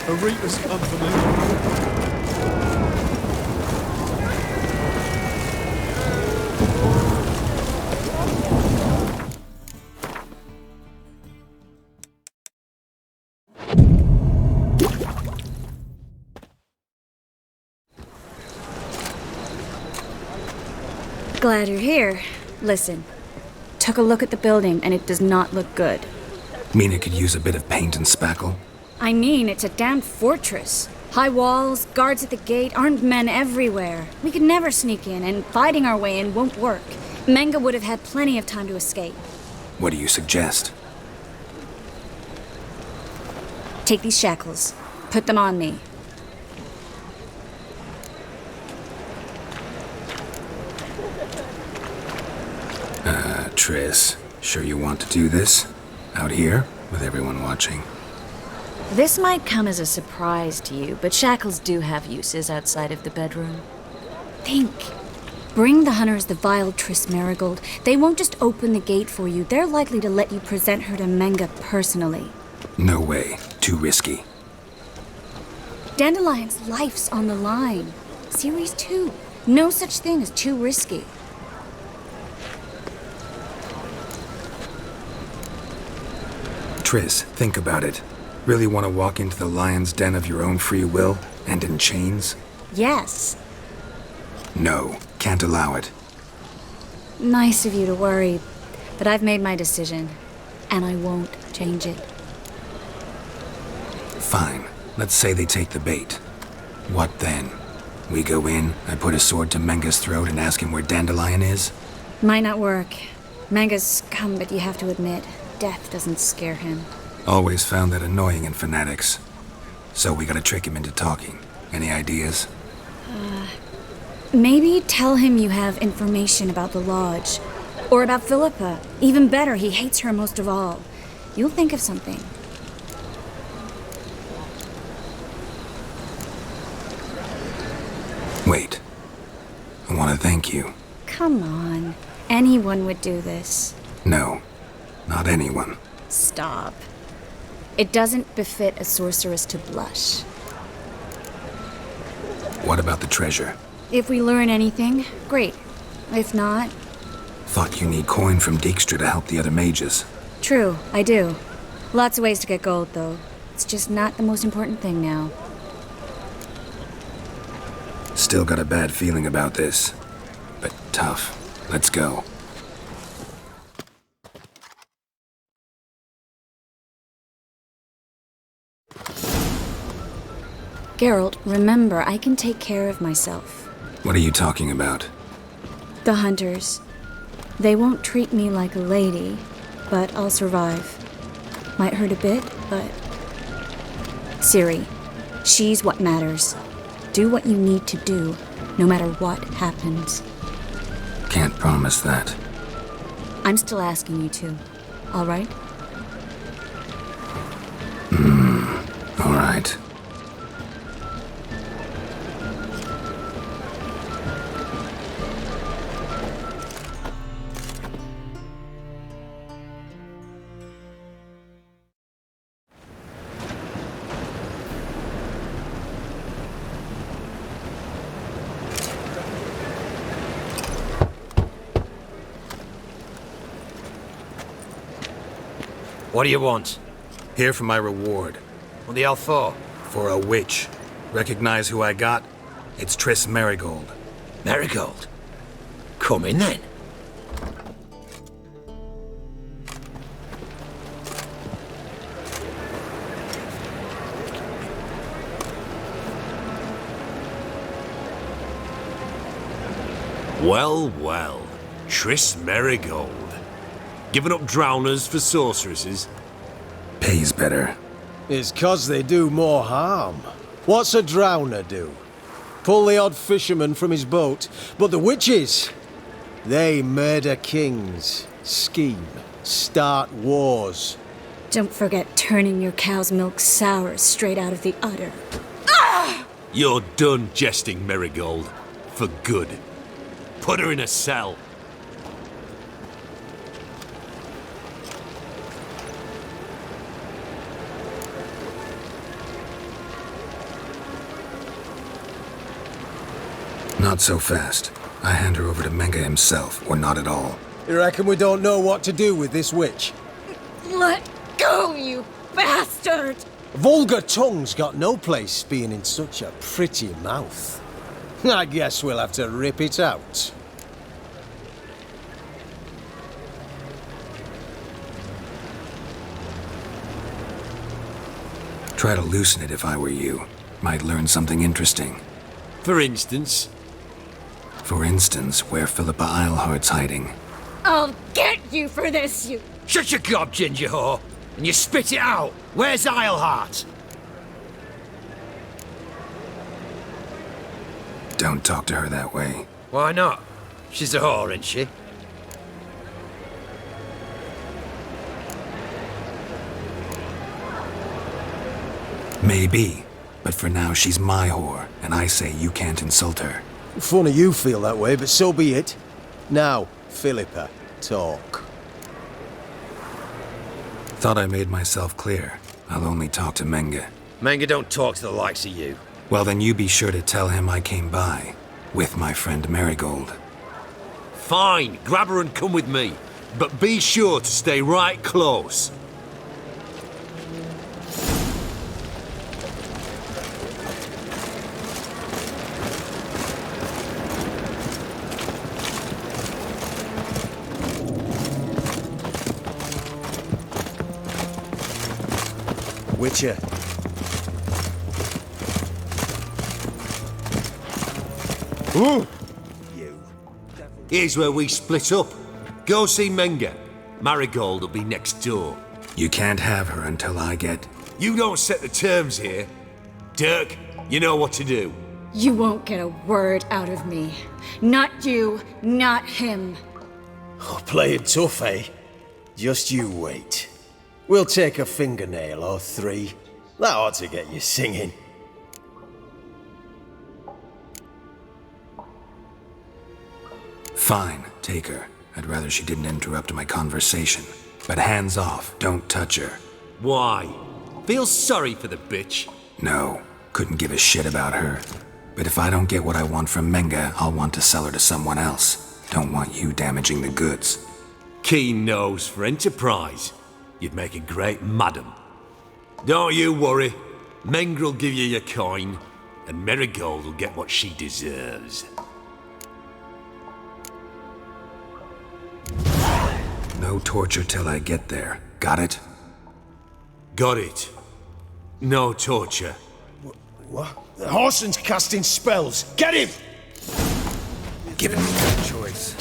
Aretas come for me. Glad you're here. Listen, took a look at the building and it does not look good. Mean it could use a bit of paint and spackle? I mean, it's a damn fortress. High walls, guards at the gate, armed men everywhere. We could never sneak in, and fighting our way in won't work. Menga would have had plenty of time to escape. What do you suggest? Take these shackles. Put them on me. Triss, sure you want to do this? Out here, with everyone watching? This might come as a surprise to you, but shackles do have uses outside of the bedroom. Think. Bring the hunters the vile Triss Merigold. They won't just open the gate for you. They're likely to let you present her to Menga personally. No way. Too risky. Dandelion's life's on the line. Series 2. No such thing as too risky. Triss, think about it. Really want to walk into the lion's den of your own free will, and in chains? Yes. No, can't allow it. Nice of you to worry, but I've made my decision, and I won't change it. Fine. Let's say they take the bait. What then? We go in, I put a sword to Menga's throat and ask him where Dandelion is? Might not work. Menga's scum, but you have to admit, death doesn't scare him. Always found that annoying in fanatics. So we gotta trick him into talking. Any ideas? Maybe tell him you have information about the Lodge. Or about Philippa. Even better, he hates her most of all. You'll think of something. Wait. I want to thank you. Come on. Anyone would do this. No. Not anyone. Stop. It doesn't befit a sorceress to blush. What about the treasure? If we learn anything, great. If not, Thought you need coin from Dijkstra to help the other mages. true, I do. Lots of ways to get gold, though. It's just not the most important thing now. Still got a bad feeling about this. But tough. Let's go. Geralt, remember, I can take care of myself. What are you talking about? The hunters. They won't treat me like a lady, but I'll survive. Might hurt a bit, but... Ciri, she's what matters. Do what you need to do, no matter what happens. Can't promise that. I'm still asking you to, all right? All right. What do you want? Here for my reward. What the hell for? For a witch. Recognize who I got? It's Triss Merigold. Merigold? Come in then. Well, well. Triss Merigold. Giving up drowners for sorceresses? Pays better. It's 'cause they do more harm. What's a drowner do? Pull the odd fisherman from his boat. But the witches, they murder kings, scheme, start wars. Don't forget turning your cow's milk sour straight out of the udder. You're done jesting, Merigold. For good. Put her in a cell. Not so fast. I hand her over to Menga himself, or not at all. You reckon we don't know what to do with this witch? Let go, you bastard! Vulgar tongue's got no place being in such a pretty mouth. I guess we'll have to rip it out. Try to loosen it if I were you. Might learn something interesting. For instance, For instance, where Philippa Eilhart's hiding. I'll get you for this, you... Shut your gob, ginger whore, and you spit it out. Where's Eilhart? Don't talk to her that way. Why not? She's a whore, isn't she? Maybe. But for now, she's my whore, and I say you can't insult her. Funny you feel that way, but so be it. Now, Philippa, talk. Thought I made myself clear. I'll only talk to Menga. Menga don't talk to the likes of you. Well, then you be sure to tell him I came by. With my friend Marigold. fine, grab her and come with me. But be sure to stay right close. Witcher. Ooh! You. Here's where we split up. Go see Menga. Marigold will be next door. You can't have her until I get... You don't set the terms here. Dirk, you know what to do. You won't get a word out of me. Not you, not him. Oh, playing tough, eh? Just you wait. We'll take a fingernail or three. That ought to get you singing. Fine, take her. I'd rather she didn't interrupt my conversation. But hands off, don't touch her. Why? Feel sorry for the bitch? No, couldn't give a shit about her. But if I don't get what I want from Menga, I'll want to sell her to someone else. Don't want you damaging the goods. Keen nose for enterprise. You'd make a great madam. Don't you worry. Mengrel give you your coin, and Marigold will get what she deserves. No torture till I get there. Got it? Got it. No torture. What? The Horson's casting spells. Get him! Given me no choice.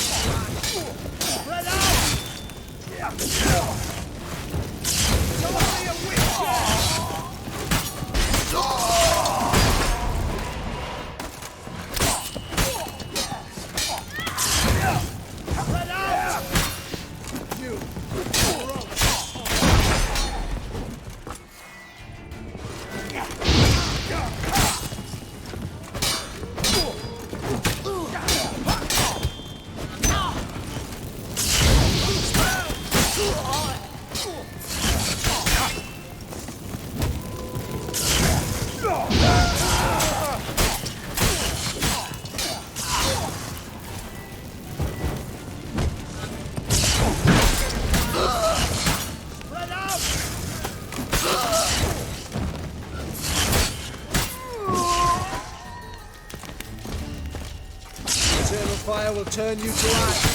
Eternal fire will turn you to ash.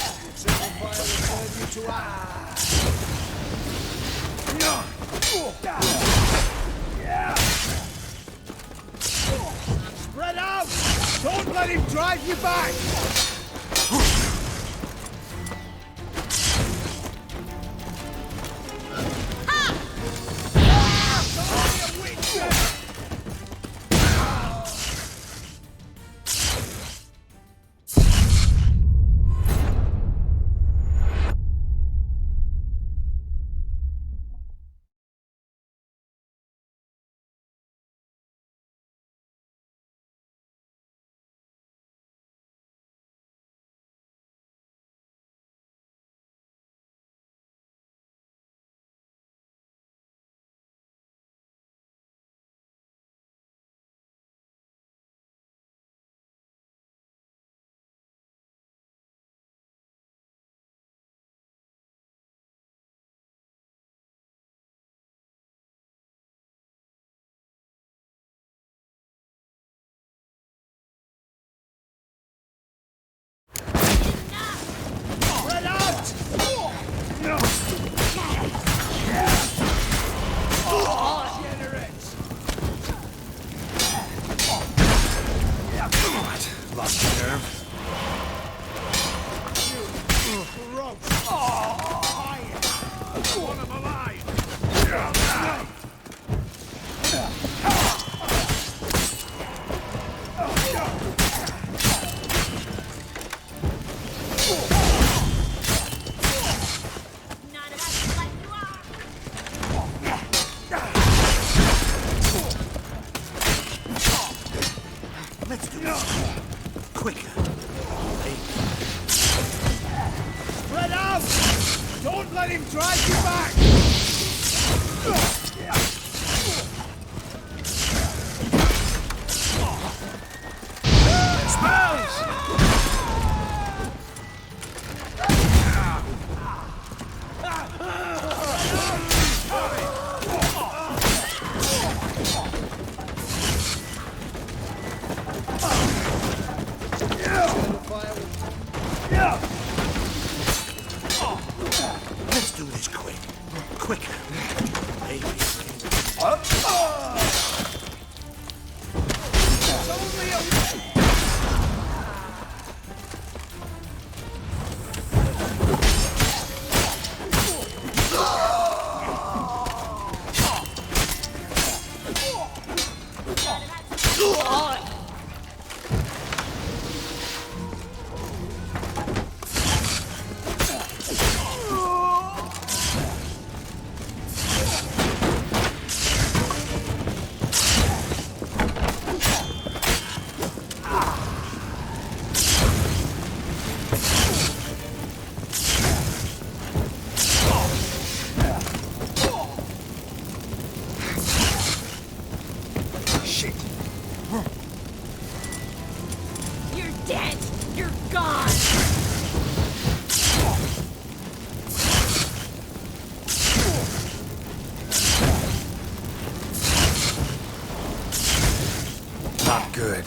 Eternal fire will turn you to ash. Spread out! Don't let him drive you back! bust nerve. Let's do this quicker. Spread out! Don't let him drive you back! Let's do this quick. Quicker. Maybe. You're dead! You're gone! Not good.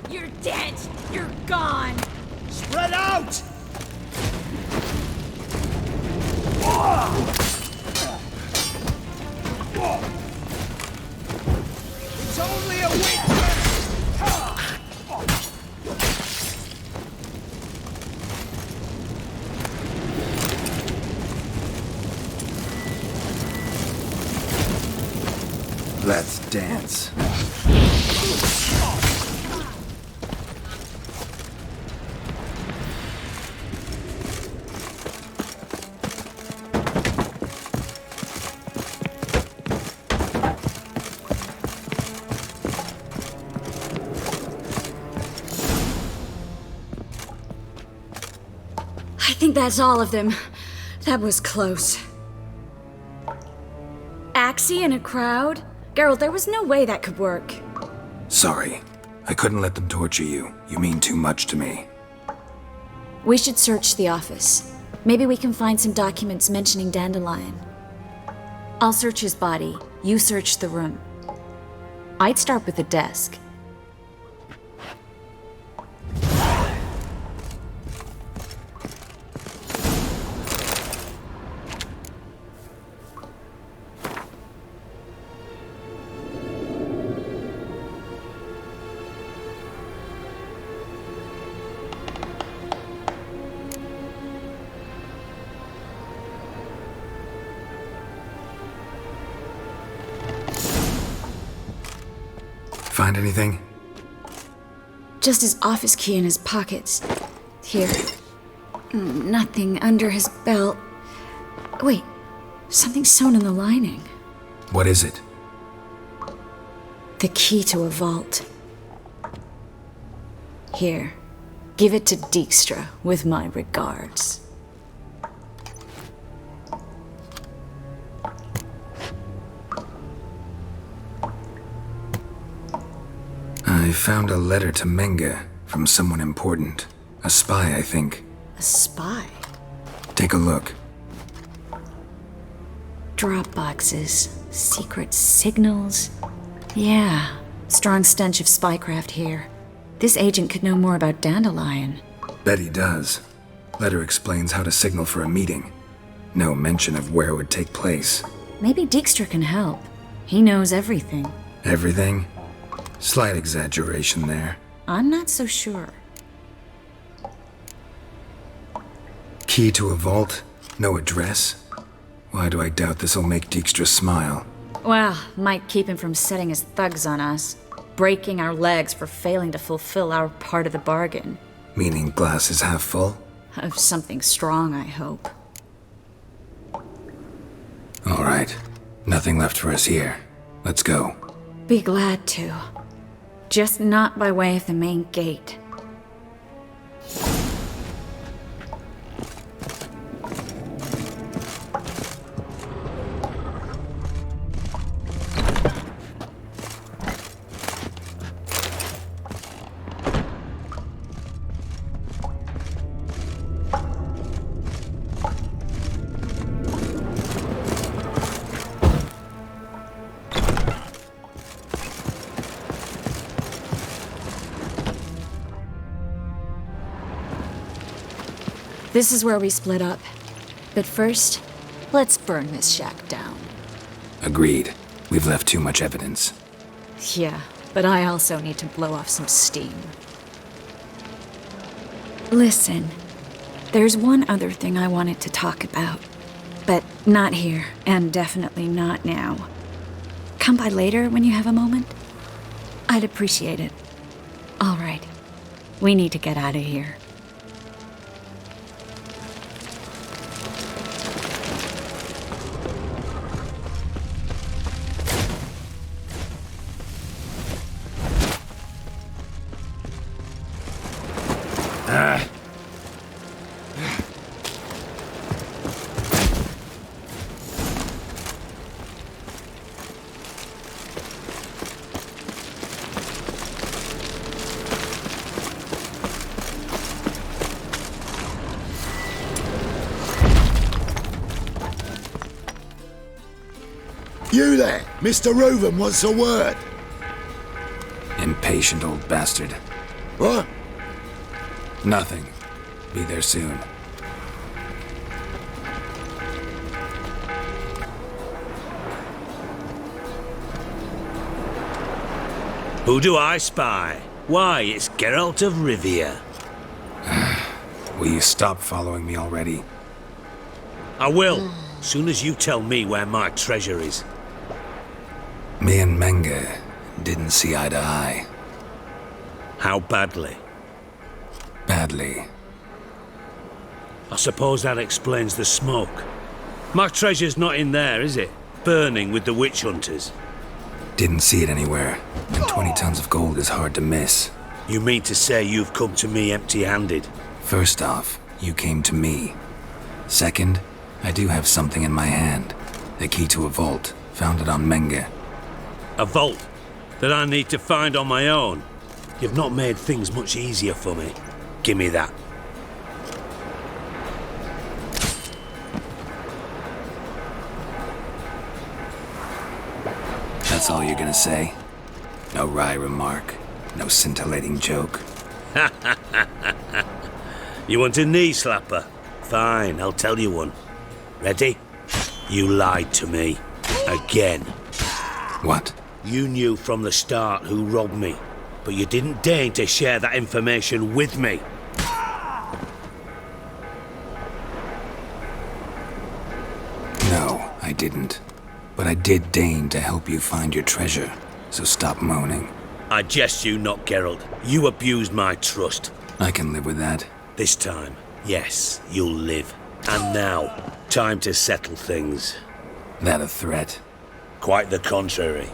You're dead! You're gone! Spread out! It's only a week! Let's dance. I think that's all of them. That was close. Axie in a crowd? Geralt, there was no way that could work. Sorry. I couldn't let them torture you. You mean too much to me. We should search the office. Maybe we can find some documents mentioning Dandelion. I'll search his body. You search the room. I'd start with the desk. find anything? Just his office key in his pockets. Here. Nothing under his belt. Wait, something sewn in the lining. What is it? The key to a vault. Here, give it to Dijkstra with my regards. I found a letter to Menge from someone important. A spy, I think. A spy? Take a look. Drop boxes, secret signals. Yeah, strong stench of spycraft here. This agent could know more about Dandelion. Bet he does. Letter explains how to signal for a meeting. No mention of where it would take place. Maybe Dijkstra can help. He knows everything. Everything? Slight exaggeration there. I'm not so sure. Key to a vault? No address? Why do I doubt this'll make Dijkstra smile? Well, might keep him from setting his thugs on us. Breaking our legs for failing to fulfill our part of the bargain. Meaning glass is half full? Of something strong, I hope. All right. Nothing left for us here. Let's go. Be glad to. Just not by way of the main gate. This is where we split up. But first, let's burn this shack down. Agreed. We've left too much evidence. Yeah, but I also need to blow off some steam. Listen, there's one other thing I wanted to talk about. But not here, and definitely not now. Come by later when you have a moment? I'd appreciate it. All right. We need to get out of here. You there! Mr. Reuven wants a word. Impatient old bastard. What? Nothing. Be there soon. Who do I spy? Why, it's Geralt of Rivia. Will you stop following me already? I will, soon as you tell me where my treasure is. Me and Menge didn't see eye to eye. How badly? Badly. I suppose that explains the smoke. My treasure's not in there, is it? Burning with the witch hunters. Didn't see it anywhere. And 20 tons of gold is hard to miss. You mean to say you've come to me empty-handed? First off, you came to me. Second, I do have something in my hand. The key to a vault, found it on Menge. A vault that I need to find on my own. You've not made things much easier for me. Give me that. That's all you're gonna say? No wry remark, no scintillating joke. You want a knee slapper? Fine, I'll tell you one. Ready? You lied to me. Again. What? You knew from the start who robbed me, but you didn't deign to share that information with me. No, I didn't. But I did deign to help you find your treasure, so stop moaning. I jest you not, Geralt. You abused my trust. I can live with that. This time, yes, you'll live. And now, time to settle things. That a threat? Quite the contrary.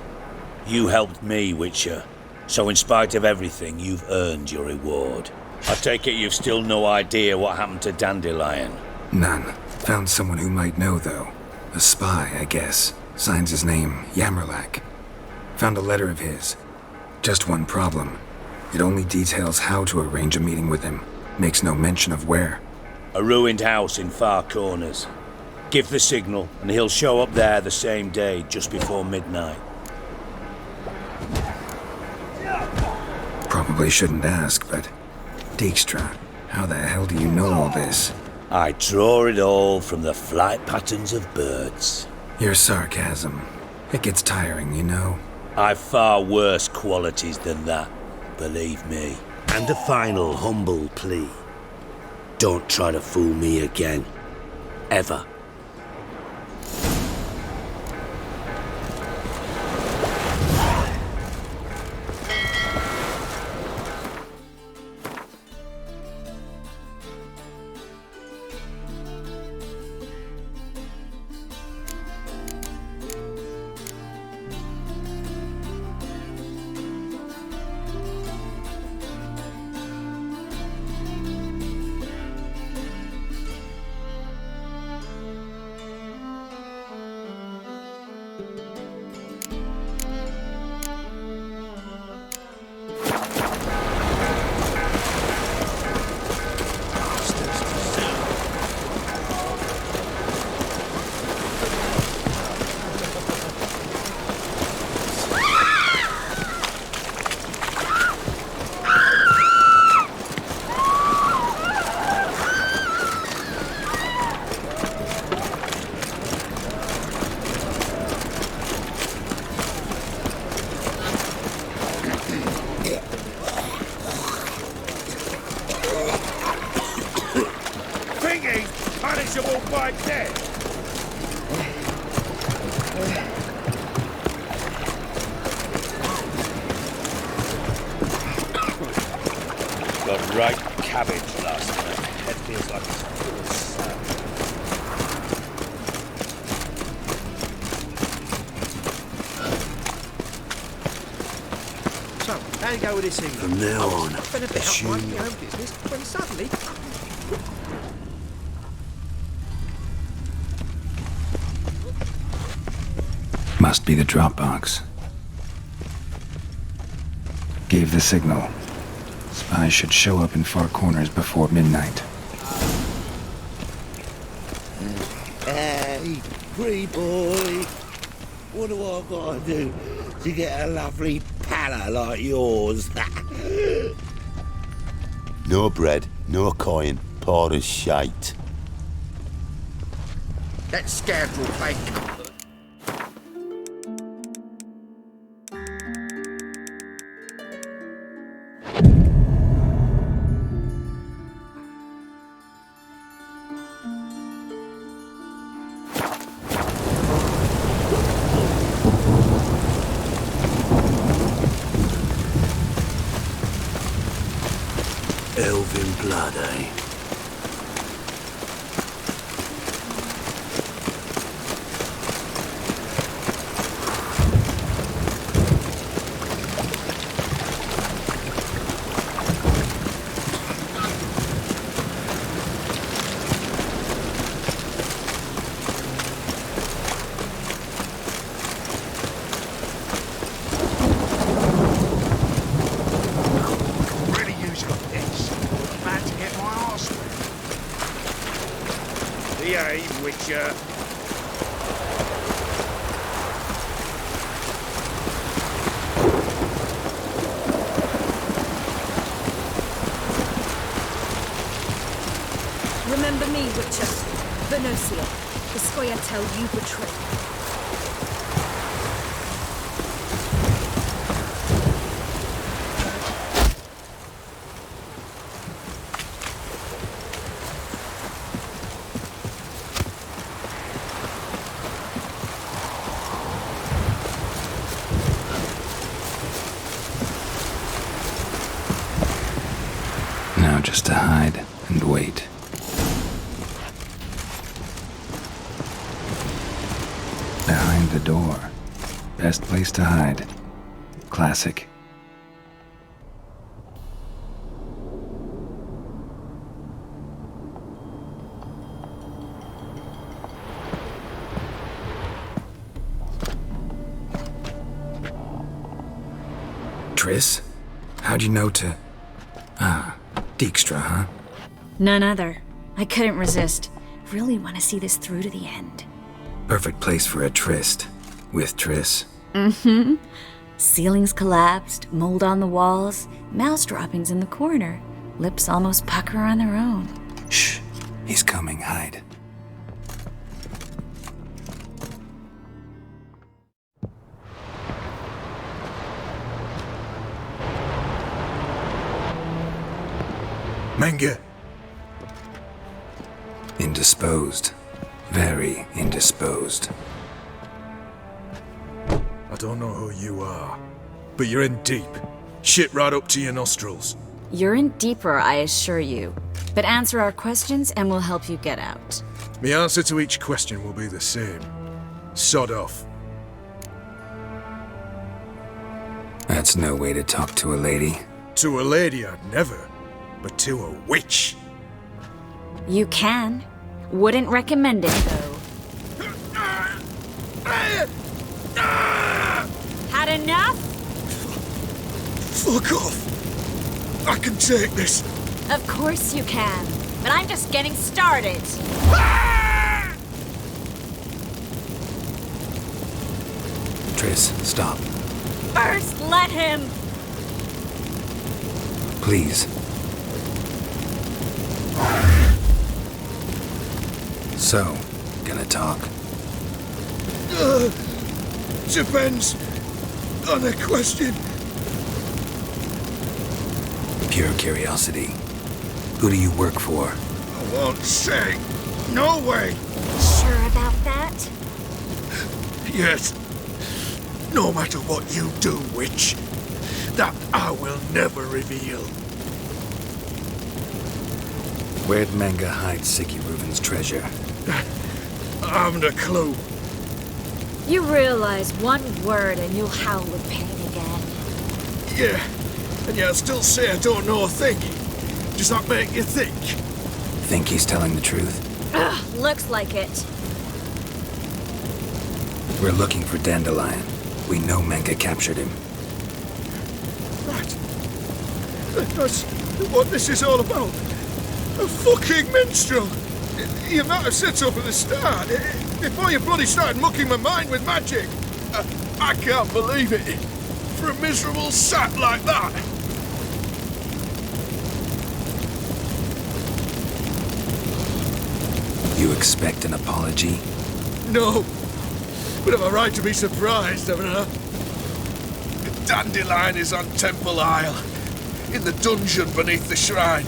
You helped me, Witcher. So in spite of everything, you've earned your reward. I take it you've still no idea what happened to Dandelion. None. Found someone who might know, though. A spy, I guess. Signs his name, Yamerlak. Found a letter of his. Just one problem. It only details how to arrange a meeting with him. Makes no mention of where. A ruined house in Far Corners. Give the signal, and he'll show up there the same day, just before midnight. Probably shouldn't ask, but... Dijkstra, how the hell do you know all this? I draw it all from the flight patterns of birds. Your sarcasm. It gets tiring, you know. I've far worse qualities than that, believe me. And a final humble plea. Don't try to fool me again. Ever. Punishable by death. Got right cabbage last night. Head feels like it's full of sand. So, how do you go with this thing? From now on, I've been a bit up minding your own business when suddenly... Must be the Dropbox. Gave the signal. Spies should show up in Far Corners before midnight. Hey, free boy. What do I gotta do to get a lovely palla like yours? No bread, no coin, part of shite. That scoundrel played... elven blood, eh? Really use your this. About to get my arse wet. Behave, Witcher. Remember me, Witcher. Venusia, the Scoia'tael you betrayed. Just to hide and wait. Behind the door. Best place to hide. Classic. Triss? How'd you know to... Dijkstra, huh? None other. I couldn't resist. Really want to see this through to the end. Perfect place for a tryst. With Triss. Mm-hmm. Ceilings collapsed, mold on the walls, mouse droppings in the corner. Lips almost pucker on their own. Shh. He's coming. Hide. Menge. Indisposed. Very indisposed. I don't know who you are, but you're in deep. Shit right up to your nostrils. You're in deeper, I assure you. But answer our questions and we'll help you get out. The answer to each question will be the same. Sod off. That's no way to talk to a lady. To a lady, I'd never. But to a witch. You can. Wouldn't recommend it, though. Had enough? Fuck off. I can take this. Of course you can. But I'm just getting started. Triss, stop. First, let him. Please. So, gonna talk? Depends on the question. Pure curiosity. Who do you work for? I won't say. No way. Sure about that? Yes. No matter what you do, witch, that I will never reveal. Where'd Menge hide Siggy Reuven's treasure? I haven't a clue. You realize one word and you'll howl with pain again. Yeah, and yet I still say I don't know a thing. Does that make you think? Think he's telling the truth? Ugh, looks like it. We're looking for Dandelion. We know Menge captured him. Right. That's what this is all about. A fucking minstrel! You might have said so from the start, before you bloody started mucking my mind with magic. I can't believe it. For a miserable sap like that. You expect an apology? No. But I've a right to be surprised, haven't I? Dandelion is on Temple Isle, in the dungeon beneath the shrine.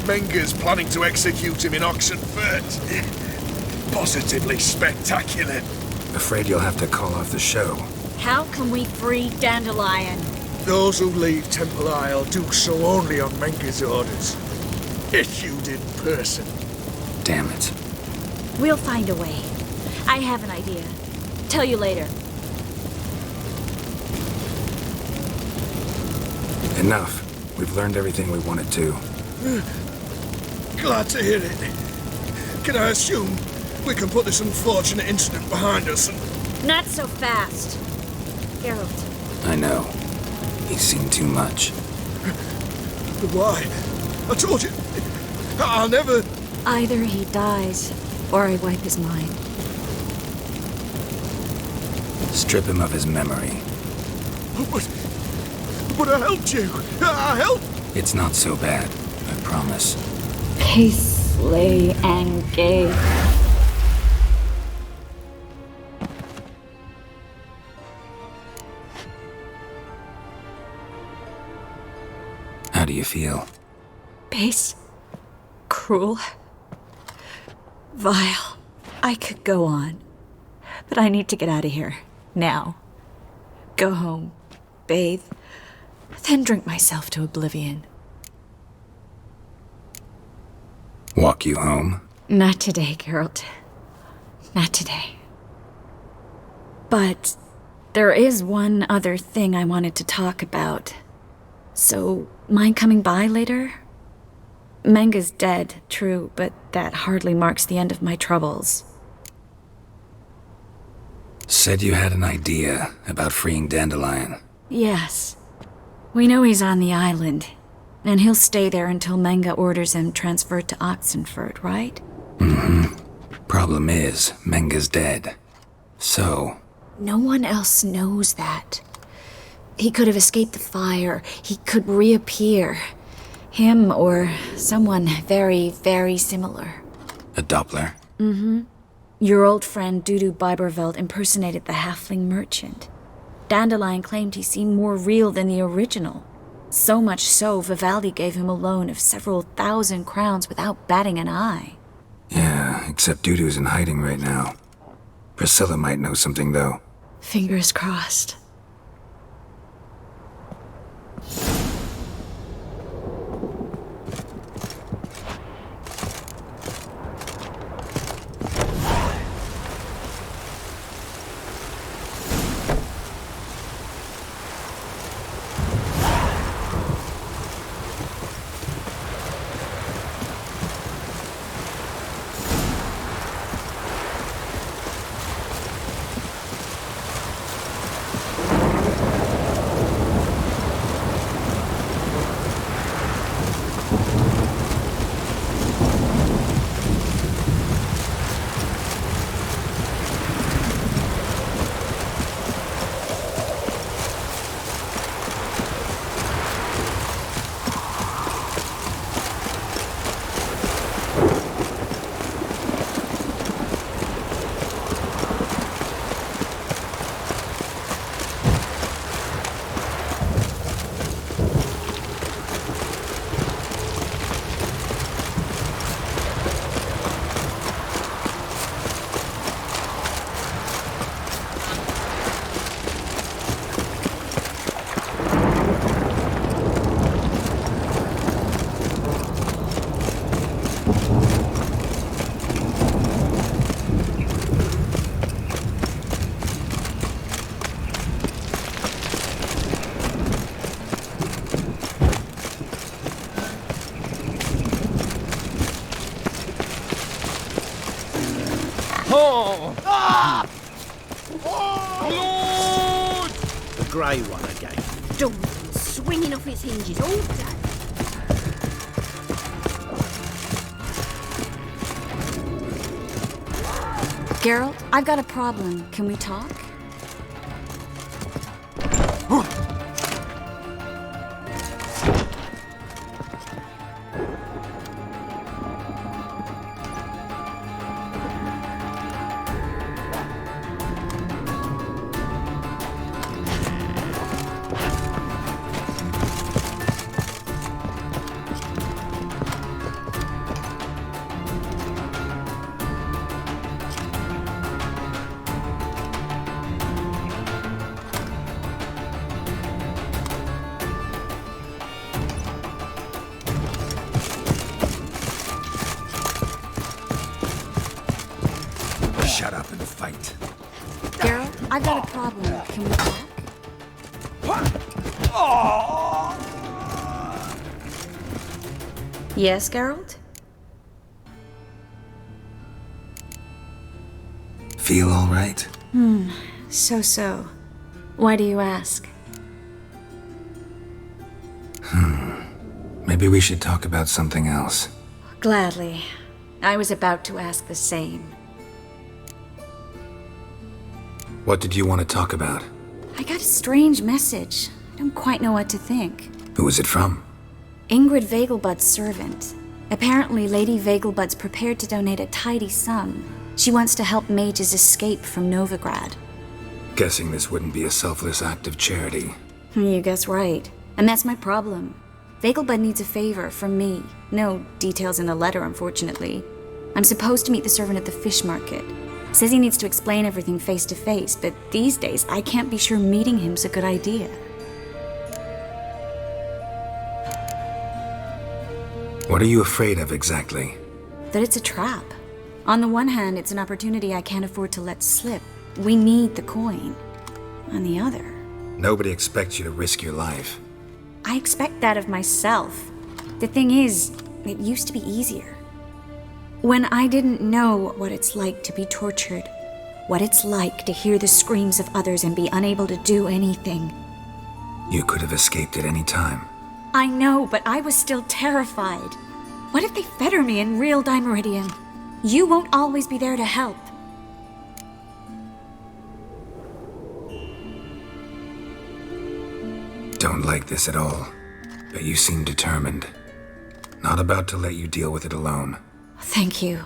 Menge's planning to execute him in Oxenfurt. Positively spectacular. Afraid you'll have to call off the show. How can we free Dandelion? Those who leave Temple Isle do so only on Menge's orders. Issued in person. Damn it. We'll find a way. I have an idea. Tell you later. Enough. We've learned everything we wanted to. Glad to hear it. Can I assume we can put this unfortunate incident behind us and... Not so fast. Geralt. I know. He's seen too much. Why? I told you. I'll never... Either he dies, or I wipe his mind. Strip him of his memory. But I helped you. I helped... It's not so bad, I promise. Peacefully and gay. How do you feel? Base. Cruel. Vile. I could go on. But I need to get out of here. Now. Go home. Bathe. Then drink myself to oblivion. Walk you home? Not today, Geralt. Not today. But there is one other thing I wanted to talk about. So, mind coming by later? Menga's dead, true, but that hardly marks the end of my troubles. Said you had an idea about freeing Dandelion. Yes. We know he's on the island, and he'll stay there until Menga orders him transferred to Oxenford, right? Mm-hmm. Problem is, Menga's dead. So... No one else knows that. He could have escaped the fire. He could reappear. Him or someone very, very similar. A Doppler? Mm-hmm. Your old friend Dudu Biberveld impersonated the halfling merchant. Dandelion claimed he seemed more real than the original. So much so, Vivaldi gave him a loan of several thousand crowns without batting an eye. Yeah, except Dudu's in hiding right now. Priscilla might know something, though. Fingers crossed. Oh! Ah! Oh! Lord! The grey one again. Don't swinging off its hinges all day. Geralt, I've got a problem. Can we talk? Shut up and fight. Geralt, I've got a problem. Can we talk? Yes, Geralt? Feel all right? So. Why do you ask? Maybe we should talk about something else. Gladly. I was about to ask the same. What did you want to talk about? I got a strange message. I don't quite know what to think. Who was it from? Ingrid Vegelbud's servant. Apparently, Lady Vegelbud's prepared to donate a tidy sum. She wants to help mages escape from Novigrad. Guessing this wouldn't be a selfless act of charity. You guess right. And that's my problem. Vegelbud needs a favor from me. No details in the letter, unfortunately. I'm supposed to meet the servant at the fish market. Says he needs to explain everything face to face, but these days I can't be sure meeting him's a good idea. What are you afraid of exactly? that it's a trap. On the one hand, it's an opportunity I can't afford to let slip. We need the coin. On the other, Nobody expects you to risk your life. I expect that of myself. The thing is, it used to be easier. When I didn't know what it's like to be tortured, what it's like to hear the screams of others and be unable to do anything. You could have escaped at any time. I know, but I was still terrified. What if they fetter me in real Dimeridium? You won't always be there to help. Don't like this at all, but you seem determined. Not about to let you deal with it alone. Thank you.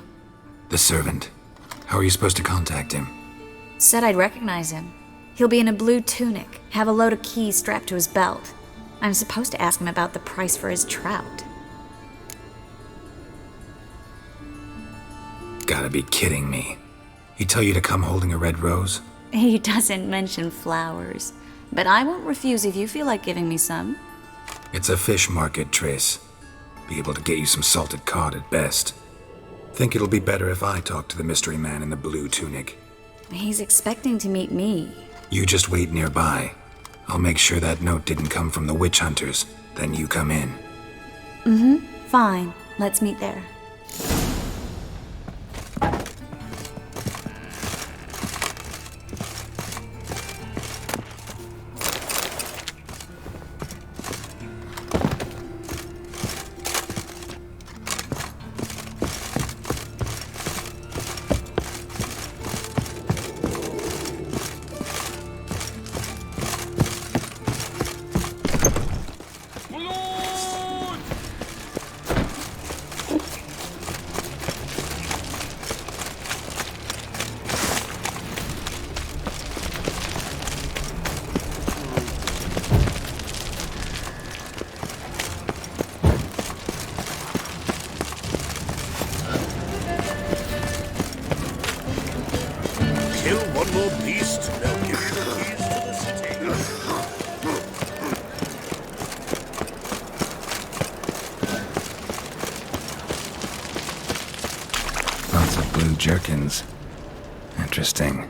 The servant. How are you supposed to contact him? Said I'd recognize him. He'll be in a blue tunic, have a load of keys strapped to his belt. I'm supposed to ask him about the price for his trout. Gotta be kidding me. He tell you to come holding a red rose? He doesn't mention flowers, but I won't refuse if you feel like giving me some. It's a fish market, Triss. Be able to get you some salted cod at best. Think it'll be better if I talk to the mystery man in the blue tunic. He's expecting to meet me. You just wait nearby. I'll make sure that note didn't come from the witch hunters. Then you come in. Fine, let's meet there. Kill one more beast, they'll give you the keys to the city. Lots of blue jerkins. Interesting.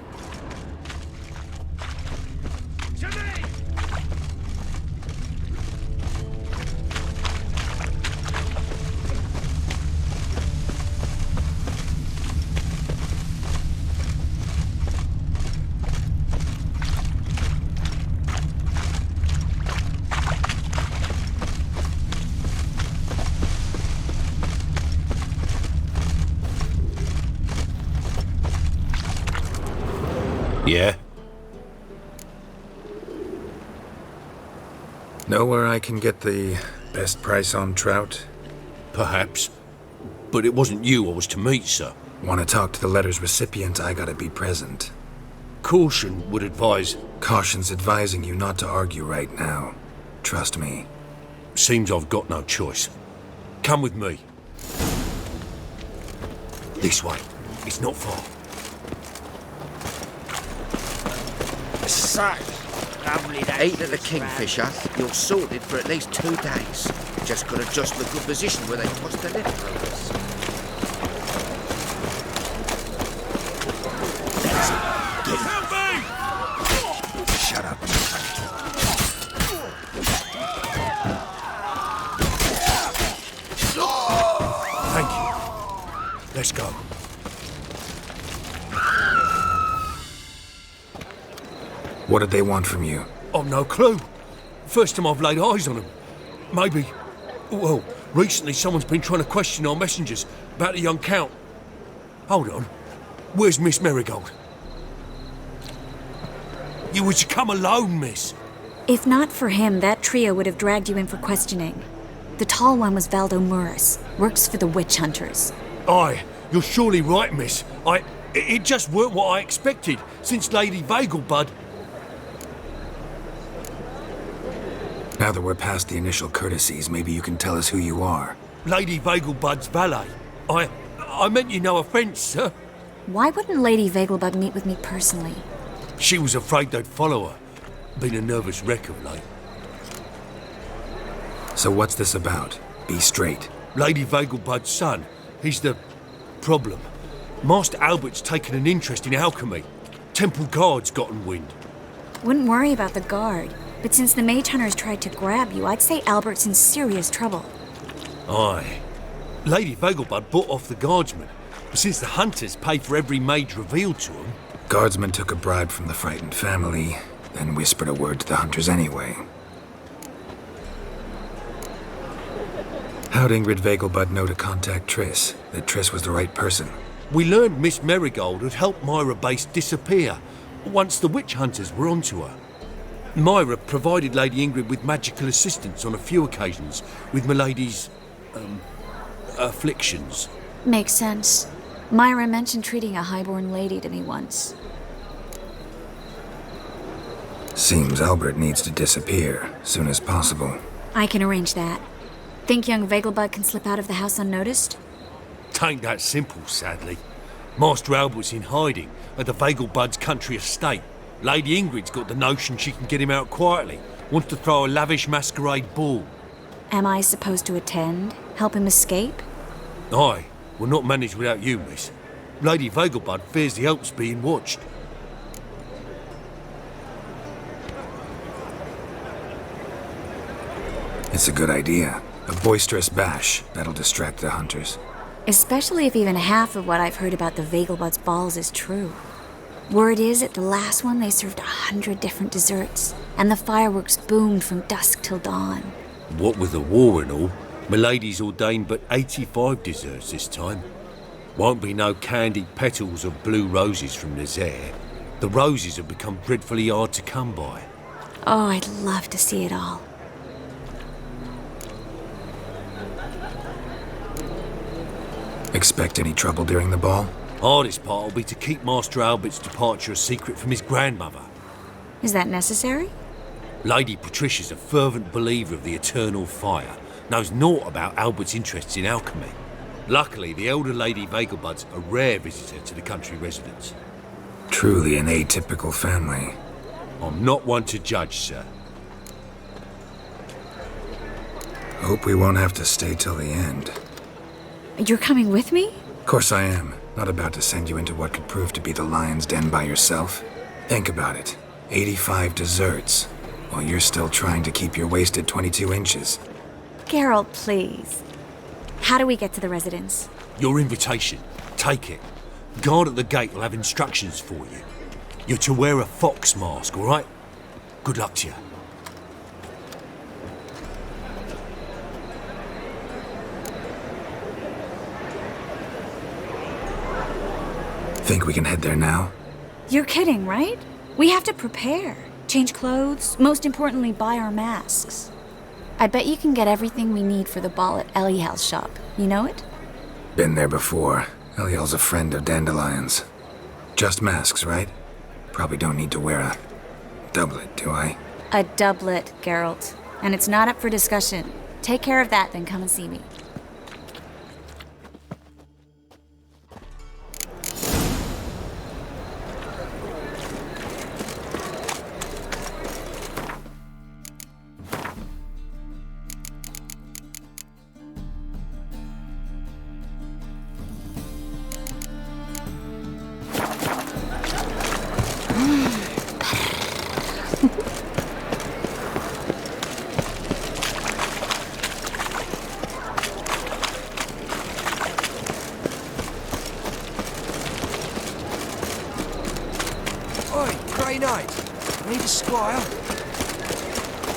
Yeah? Know where I can get the best price on trout? Perhaps. But it wasn't you I was to meet, sir. Want to talk to the letter's recipient, I gotta be present. Caution would advise... Caution's advising you not to argue right now. Trust me. Seems I've got no choice. Come with me. This way. It's not far. So, lovely day. Eat at the Kingfisher, you're sorted for at least 2 days. Just got to adjust the good position where they toss the leftovers. Shut up. Thank you. Let's go. What did they want from you? I've no clue. First time I've laid eyes on them. Maybe... Well, recently someone's been trying to question our messengers about the young Count. Hold on. Where's Miss Marigold? You was to come alone, miss. If not for him, that trio would have dragged you in for questioning. The tall one was Valdo Murris, works for the witch hunters. Aye, you're surely right, miss. It just weren't what I expected, since Lady Vegelbud... Now that we're past the initial courtesies, maybe you can tell us who you are. Lady Vegelbud's valet. I meant you no offence, sir. Why wouldn't Lady Vegelbud meet with me personally? She was afraid they'd follow her. Been a nervous wreck of late. So what's this about? Be straight. Lady Vegelbud's son. He's the problem. Master Albert's taken an interest in alchemy. Temple Guard's gotten wind. Wouldn't worry about the guard, but since the mage hunters tried to grab you, I'd say Albert's in serious trouble. Aye. Lady Vegelbud bought off the guardsmen, but since the hunters pay for every mage revealed to them... Guardsmen took a bribe from the frightened family, then whispered a word to the hunters anyway. How'd Ingrid Vegelbud know to contact Triss? That Triss was the right person? We learned Miss Merigold had helped Myra Base disappear once the witch hunters were onto her. Myra provided Lady Ingrid with magical assistance on a few occasions with Milady's... afflictions. Makes sense. Myra mentioned treating a highborn lady to me once. Seems Albert needs to disappear soon as possible. I can arrange that. Think young Vegelbud can slip out of the house unnoticed? Tain't that simple, sadly. Master Albert's in hiding at the Vegelbud's country estate. Lady Ingrid's got the notion she can get him out quietly. Wants to throw a lavish masquerade ball. Am I supposed to attend? Help him escape? Aye, we'll not manage without you, miss. Lady Vegelbud fears the Alps being watched. It's a good idea. A boisterous bash. That'll distract the hunters. Especially if even half of what I've heard about the Vegelbud's balls is true. Word is, at the last one they served 100 different desserts, and the fireworks boomed from dusk till dawn. What with the war and all, Milady's ordained but 85 desserts this time. Won't be no candied petals of blue roses from Nazaire. The roses have become dreadfully hard to come by. Oh, I'd love to see it all. Expect any trouble during the ball? Hardest part will be to keep Master Albert's departure a secret from his grandmother. Is that necessary? Lady Patricia's a fervent believer of the eternal fire, knows naught about Albert's interests in alchemy. Luckily, the elder Lady Vegelbud's a rare visitor to the country residence. Truly an atypical family. I'm not one to judge, sir. Hope we won't have to stay till the end. You're coming with me? Of course I am. Not about to send you into what could prove to be the lion's den by yourself. Think about it. 85 desserts, while you're still trying to keep your waist at 22 inches. Geralt, please. How do we get to the residence? Your invitation. Take it. Guard at the gate will have instructions for you. You're to wear a fox mask, all right? Good luck to you. Think we can head there now? You're kidding, right? We have to prepare. Change clothes, most importantly, buy our masks. I bet you can get everything we need for the ball at Eliel's shop. You know it? Been there before. Eliel's a friend of Dandelion's. Just masks, right? Probably don't need to wear a doublet, do I? A doublet, Geralt. And it's not up for discussion. Take care of that, then come and see me.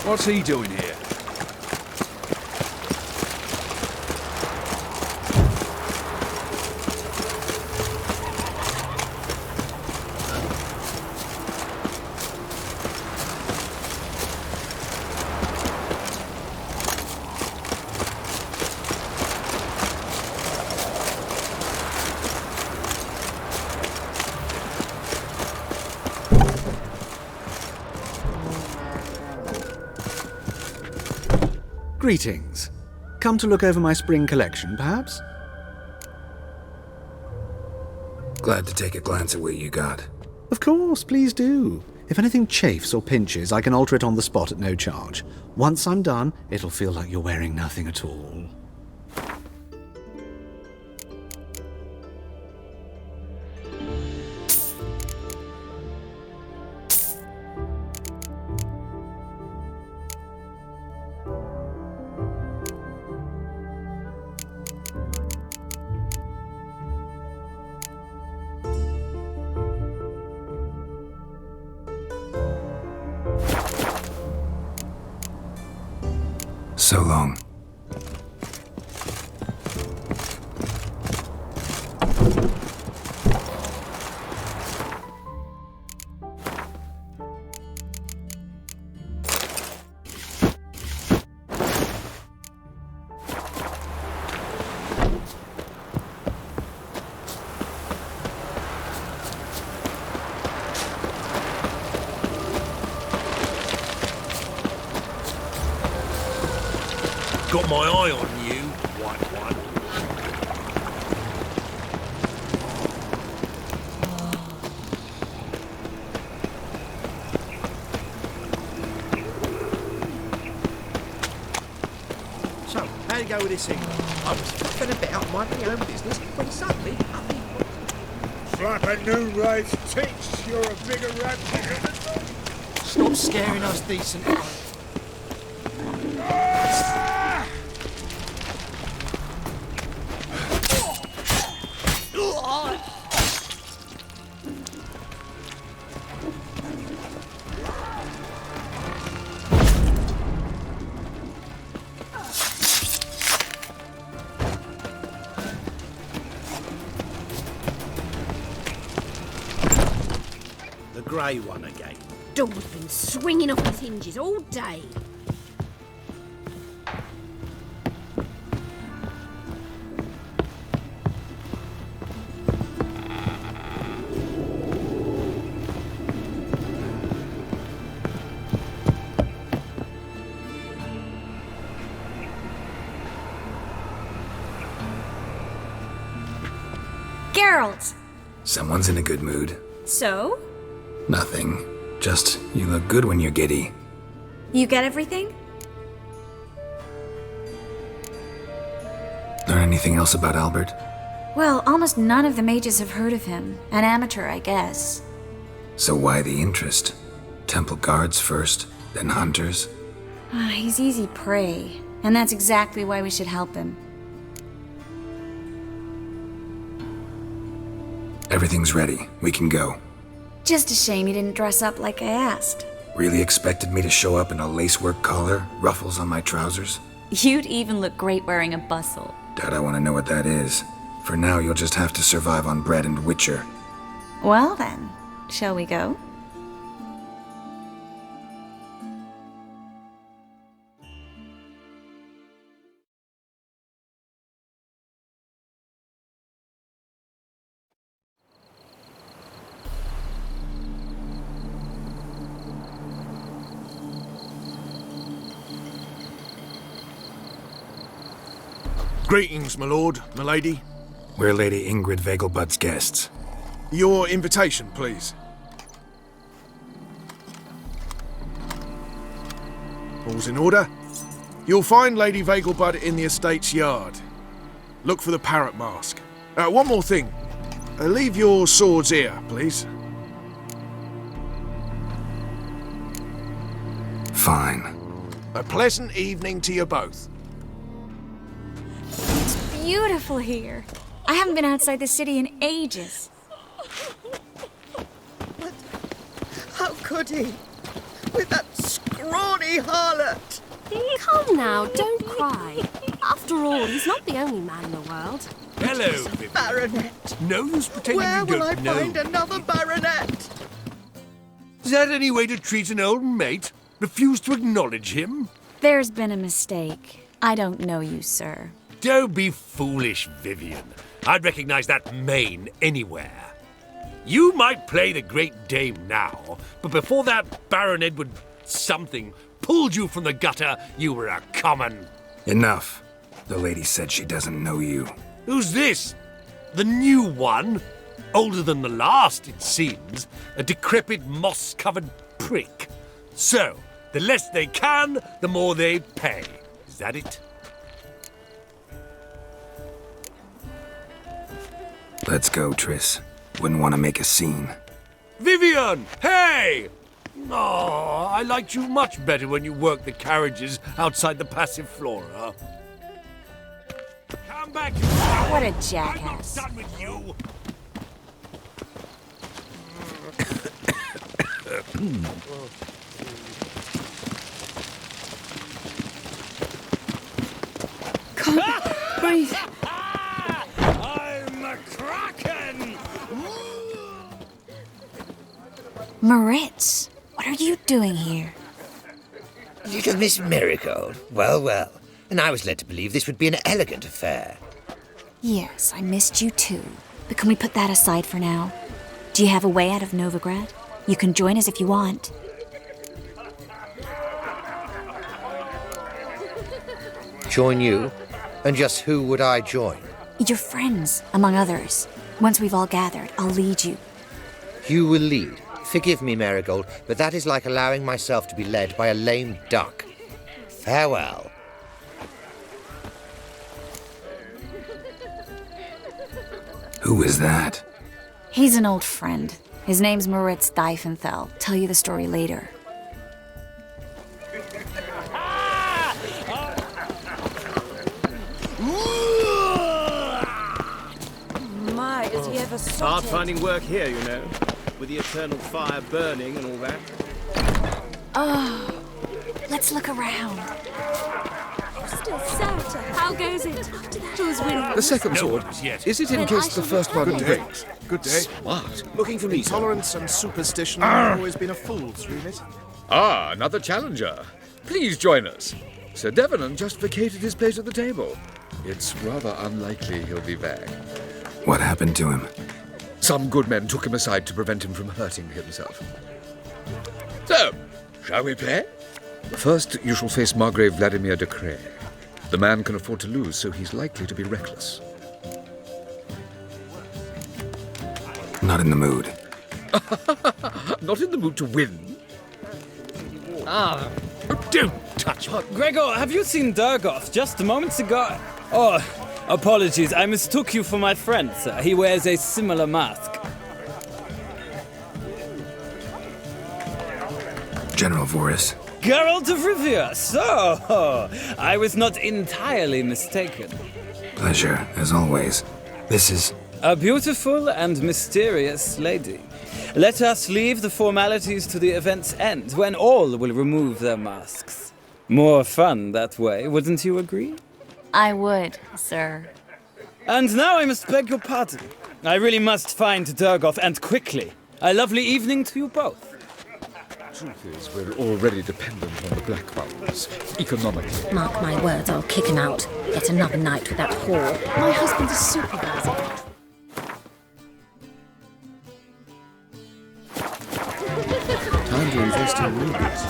What's he doing here? Greetings. Come to look over my spring collection, perhaps? Glad to take a glance at what you got. Of course, please do. If anything chafes or pinches, I can alter it on the spot at no charge. Once I'm done, it'll feel like you're wearing nothing at all. So long. Got my eye on you, white one. So, how'd it go with this thing? I was fed a bit out of my own business when suddenly up he It's like a new race teach. You're a bigger rat than me. Stop scaring us decent folk. The grey one again. Door's been swinging off its hinges all day. Geralt! Someone's in a good mood. So? Nothing. Just, you look good when you're giddy. You get everything? Learn anything else about Albert? Well, almost none of the mages have heard of him. An amateur, I guess. So why the interest? Temple guards first, then hunters? He's easy prey, and that's exactly why we should help him. Everything's ready. We can go. Just a shame he didn't dress up like I asked. Really expected me to show up in a lacework collar, ruffles on my trousers? You'd even look great wearing a bustle. Doubt I want to know what that is. For now, you'll just have to survive on bread and Witcher. Well then, shall we go? Greetings, my lord, my lady. We're Lady Ingrid Vegelbud's guests. Your invitation, please. All's in order. You'll find Lady Vegelbud in the estate's yard. Look for the parrot mask. One more thing. Leave your swords here, please. Fine. A pleasant evening to you both. Beautiful here. I haven't been outside the city in ages. How could he? With that scrawny harlot! Come now, don't cry. After all, he's not the only man in the world. Hello, Vivian. Baronet! No use pretending Where you will I don't know. find another baronet? Is that any way to treat an old mate? Refuse to acknowledge him? There's been a mistake. I don't know you, sir. Don't be foolish, Vivian. I'd recognize that mane anywhere. You might play the Great Dame now, but before that Baron Edward something pulled you from the gutter, you were a common... Enough. The lady said she doesn't know you. Who's this? The new one? Older than the last, it seems. A decrepit, moss-covered prick. So, the less they can, the more they pay. Is that it? Let's go, Triss. Wouldn't want to make a scene. Vivian! Hey! Oh, I liked you much better when you worked the carriages outside the Passiflora. Come back, you coward! What a jackass. I'm not done with you! Breathe. I'm a kraken! Moritz, what are you doing here? Little Miss Marigold. Well, well. And I was led to believe this would be an elegant affair. Yes, I missed you too. But can we put that aside for now? Do you have a way out of Novigrad? You can join us if you want. Join you? And just who would I join? Your friends, among others. Once we've all gathered, I'll lead you. You will lead. Forgive me, Marigold, but that is like allowing myself to be led by a lame duck. Farewell. Who is that? He's an old friend. His name's Moritz Diefenthal. Tell you the story later. My, is he ever It's hard sorted? finding work here, you know, with the eternal fire burning and all that. Oh, let's look around. Still Sarah. How goes it? Who's winning? The second sword. Is it in case the first one breaks? Good day. Smart. Looking for me. Tolerance and superstition have always been a fool's remit. Ah, another challenger. Please join us. Sir Devenant just vacated his place at the table. It's rather unlikely he'll be back. What happened to him? Some good men took him aside to prevent him from hurting himself. So, shall we play? First, you shall face Margrave Vladimir de Cray. The man can afford to lose, so he's likely to be reckless. Not in the mood. Not in the mood to win. Ah. Don't touch me. Gregor, have you seen Durgoth just moments ago? Oh, apologies. I mistook you for my friend, sir. He wears a similar mask. General Voris. Geralt of Rivia. So, I was not entirely mistaken. Pleasure, as always. This is... A beautiful and mysterious lady. Let us leave the formalities to the event's end, when all will remove their masks. More fun that way, wouldn't you agree? I would, sir. And now I must beg your pardon. I really must find Durgoth, and quickly. A lovely evening to you both. Truth is, we're already dependent on the Black Ones, economically. Mark my words, I'll kick him out. Yet another night with that whore. My husband is supervising. Time to invest in rubies.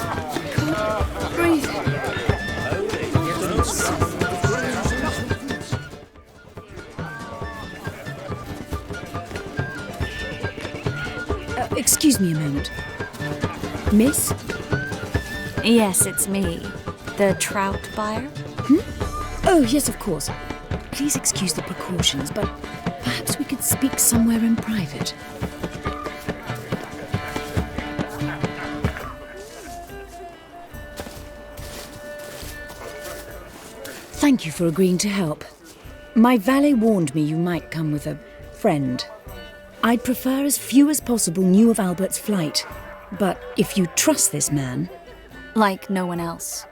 Breathe. Excuse me a moment. Miss? Yes, it's me. The trout buyer? Oh, yes, of course. Please excuse the precautions, but perhaps we could speak somewhere in private. Thank you for agreeing to help. My valet warned me you might come with a friend. I'd prefer as few as possible knew of Albert's flight. But if you trust this man... Like no one else.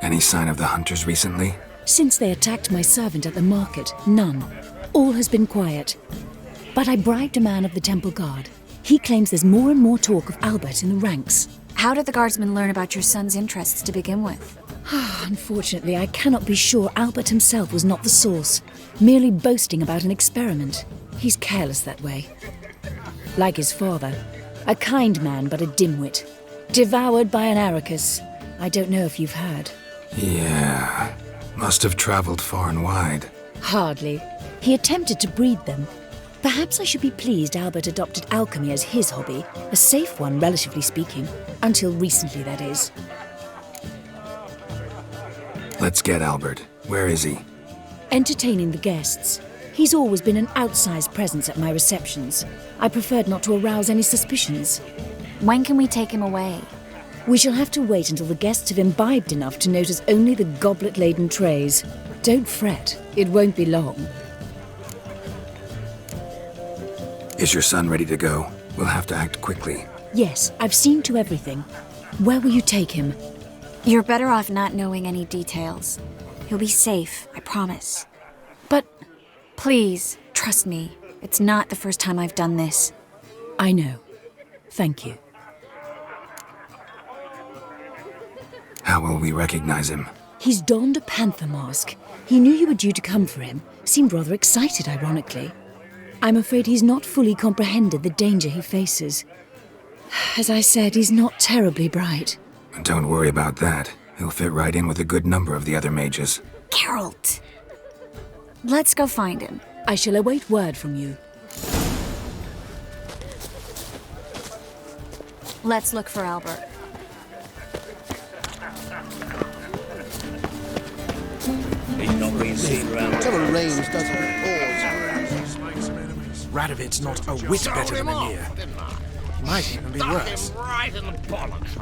Any sign of the hunters recently? Since they attacked my servant at the market, none. All has been quiet. But I bribed a man of the Temple Guard. He claims there's more and more talk of Albert in the ranks. How did the guardsmen learn about your son's interests to begin with? Unfortunately, I cannot be sure Albert himself was not the source, merely boasting about an experiment. He's careless that way. Like his father, a kind man but a dimwit. Devoured by an Arrakis. I don't know if you've heard. Yeah. Must have traveled far and wide. Hardly. He attempted to breed them. Perhaps I should be pleased Albert adopted alchemy as his hobby. A safe one, relatively speaking. Until recently, that is. Let's get Albert. Where is he? Entertaining the guests. He's always been an outsized presence at my receptions. I preferred not to arouse any suspicions. When can we take him away? We shall have to wait until the guests have imbibed enough to notice only the goblet-laden trays. Don't fret, it won't be long. Is your son ready to go? We'll have to act quickly. Yes, I've seen to everything. Where will you take him? You're better off not knowing any details. He'll be safe, I promise. But please, trust me. It's not the first time I've done this. I know. Thank you. How will we recognize him? He's donned a panther mask. He knew you were due to come for him. Seemed rather excited, ironically. I'm afraid he's not fully comprehended the danger he faces. As I said, he's not terribly bright. Don't worry about that. He'll fit right in with a good number of the other mages. Geralt! Let's go find him. I shall await word from you. Let's look for Albert. He's not being seen around. Whatever range doesn't pause. Radovid's not a whit better than Emir. Might even be worse. Right in the bollocks.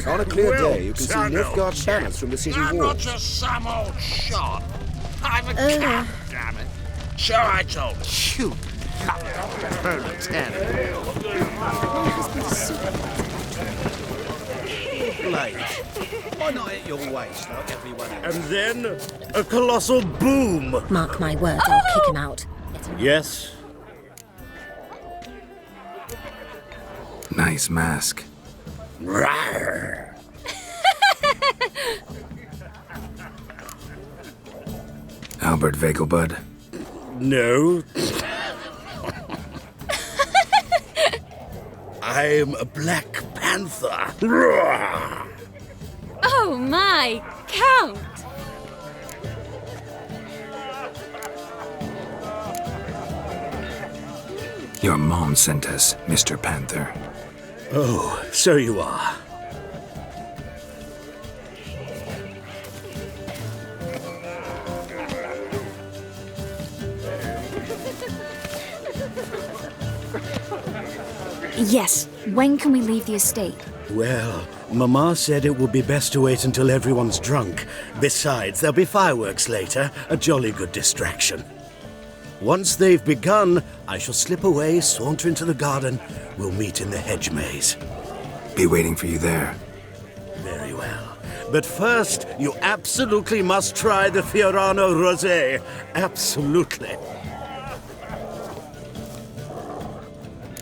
On a clear day, you can see Nilfgaard's banners from the city I'm walls. not just some old shot. I'm a cat, damn it. Sure, I told you. You proletariat. Blade, why not at your waist like everyone else? And then, a colossal boom! Mark my words, I'll kick him out. Yes? Nice mask. Rawr. Albert Vegelbud? No. I'm a Black Panther. Rawr. Oh my, Count! Your mom sent us, Mr. Panther. Oh, so you are. Yes, when can we leave the estate? Well, Mama said it would be best to wait until everyone's drunk. Besides, there'll be fireworks later, a jolly good distraction. Once they've begun, I shall slip away, saunter into the garden. We'll meet in the hedge maze. Be waiting for you there. Very well. But first, you absolutely must try the Fiorano Rosé. Absolutely.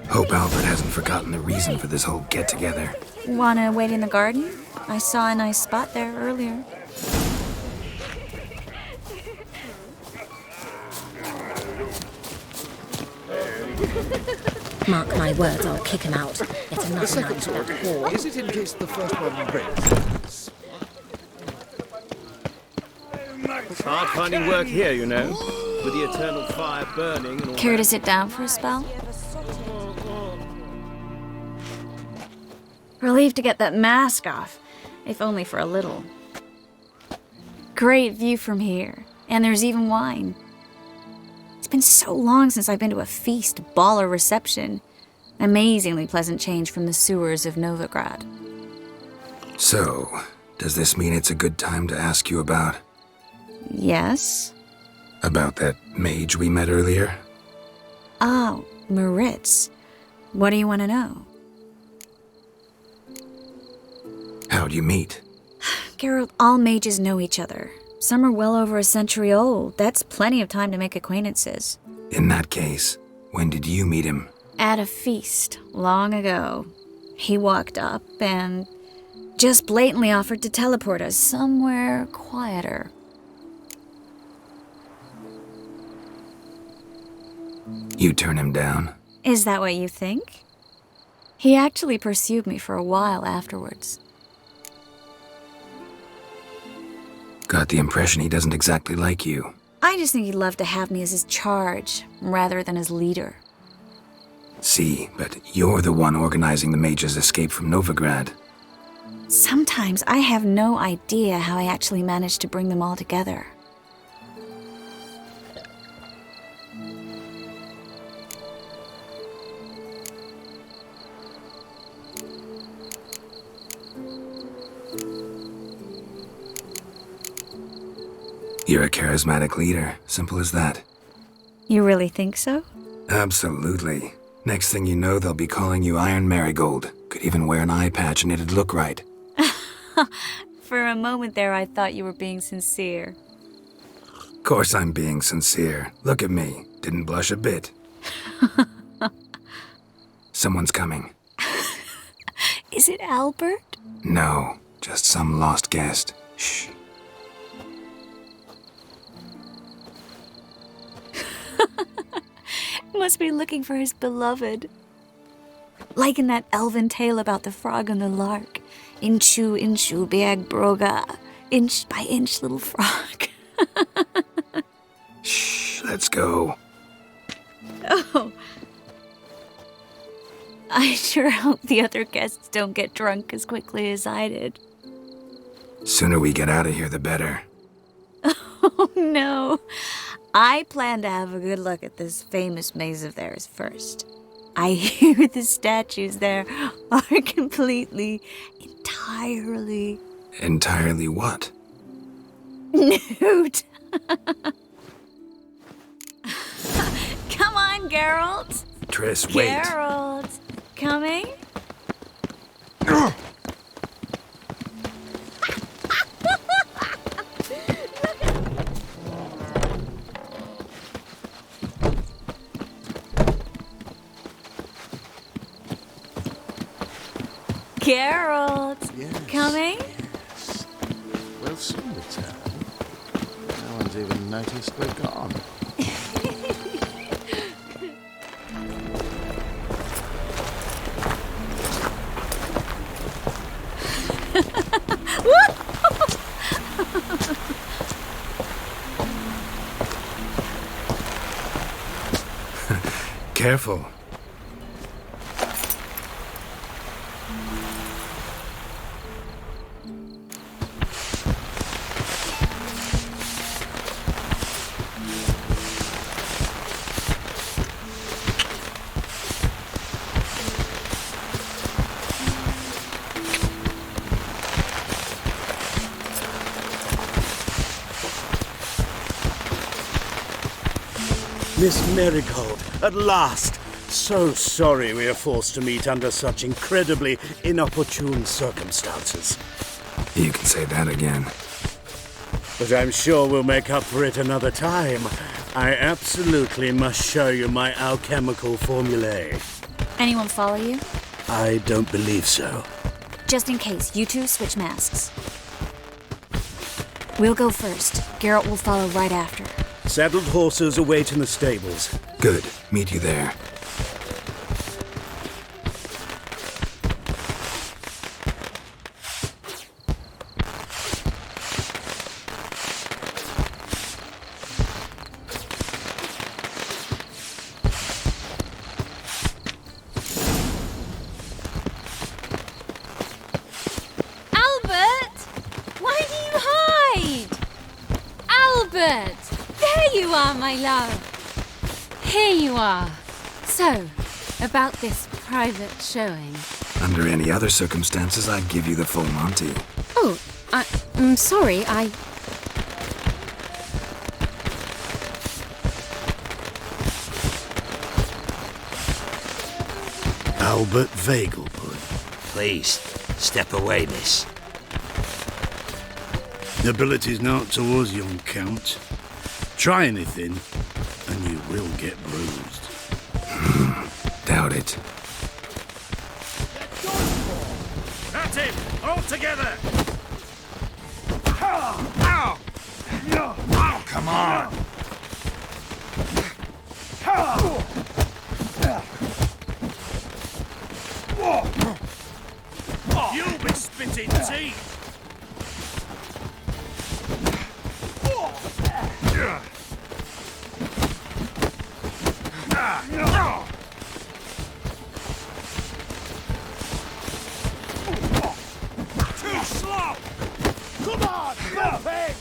Hope Albert hasn't forgotten the reason for this whole get-together. Wanna wait in the garden? I saw a nice spot there earlier. Mark my words, I'll kick him out. Get another The second night sort without of war. is it in case the first one breaks? It's hard finding work here, you know, with the eternal fire burning and all Care that. to sit down for a spell? Relieved to get that mask off, if only for a little. Great view from here, and there's even wine. It's been so long since I've been to a feast, ball, or reception. Amazingly pleasant change from the sewers of Novigrad. So, does this mean it's a good time to ask you about... Yes? About that mage we met earlier? Oh, Moritz. What do you want to know? How'd you meet? Geralt, all mages know each other. Some are well over a century old. That's plenty of time to make acquaintances. In that case, when did you meet him? At a feast, long ago. He walked up and just blatantly offered to teleport us somewhere quieter. You turn him down? Is that what you think? He actually pursued me for a while afterwards. Got the impression he doesn't exactly like you. I just think he'd love to have me as his charge, rather than his leader. See, but you're the one organizing the mage's escape from Novigrad. Sometimes I have no idea how I actually managed to bring them all together. You're a charismatic leader. Simple as that. You really think so? Absolutely. Next thing you know, they'll be calling you Iron Marigold. Could even wear an eye patch and it'd look right. For a moment there, I thought you were being sincere. Of course I'm being sincere. Look at me. Didn't blush a bit. Someone's coming. Is it Albert? No, just some lost guest. Shh. Must be looking for his beloved. Like in that elven tale about the frog and the lark. Inchu, inchu, biag broga. Inch by inch, little frog. Shh, let's go. Oh. I sure hope the other guests don't get drunk as quickly as I did. Sooner we get out of here, the better. Oh, no. I plan to have a good look at this famous maze of theirs first. I hear the statues there are completely, entirely... Entirely what? nude. Come on, Geralt. Triss, wait. Geralt, coming? Geralt, coming? Yes. We'll soon return. No one's even noticed we're gone. Careful. Miss Marigold, at last! So sorry we are forced to meet under such incredibly inopportune circumstances. You can say that again. But I'm sure we'll make up for it another time. I absolutely must show you my alchemical formulae. Anyone follow you? I don't believe so. Just in case, you two switch masks. We'll go first. Geralt will follow right after. Saddled horses await in the stables. Good. Meet you there. Albert! Why do you hide? Albert! There you are, my love. Here you are. So, about this private showing. Under any other circumstances, I'd give you the full Monty. Oh, I'm sorry, Albert Vegelbud. Please, step away, miss. Nobility's not towards young Count. Try anything, and you will get bruised. Doubt it. That's it! All together! Oh, come on! You'll be spitting teeth! Too slow! Come on, Buffy!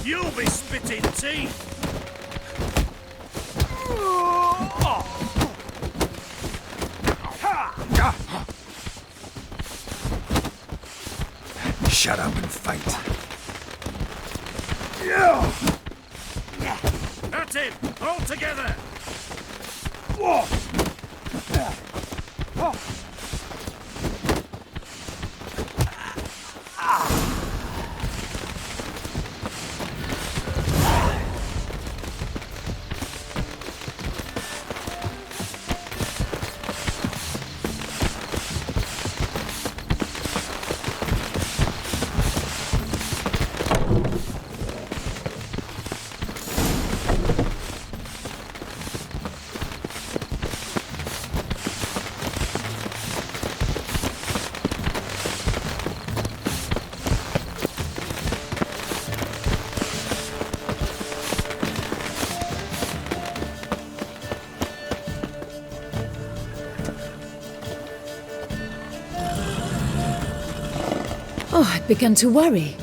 You'll be spitting teeth! Shut up and fight. together! Oh, I've begun to worry.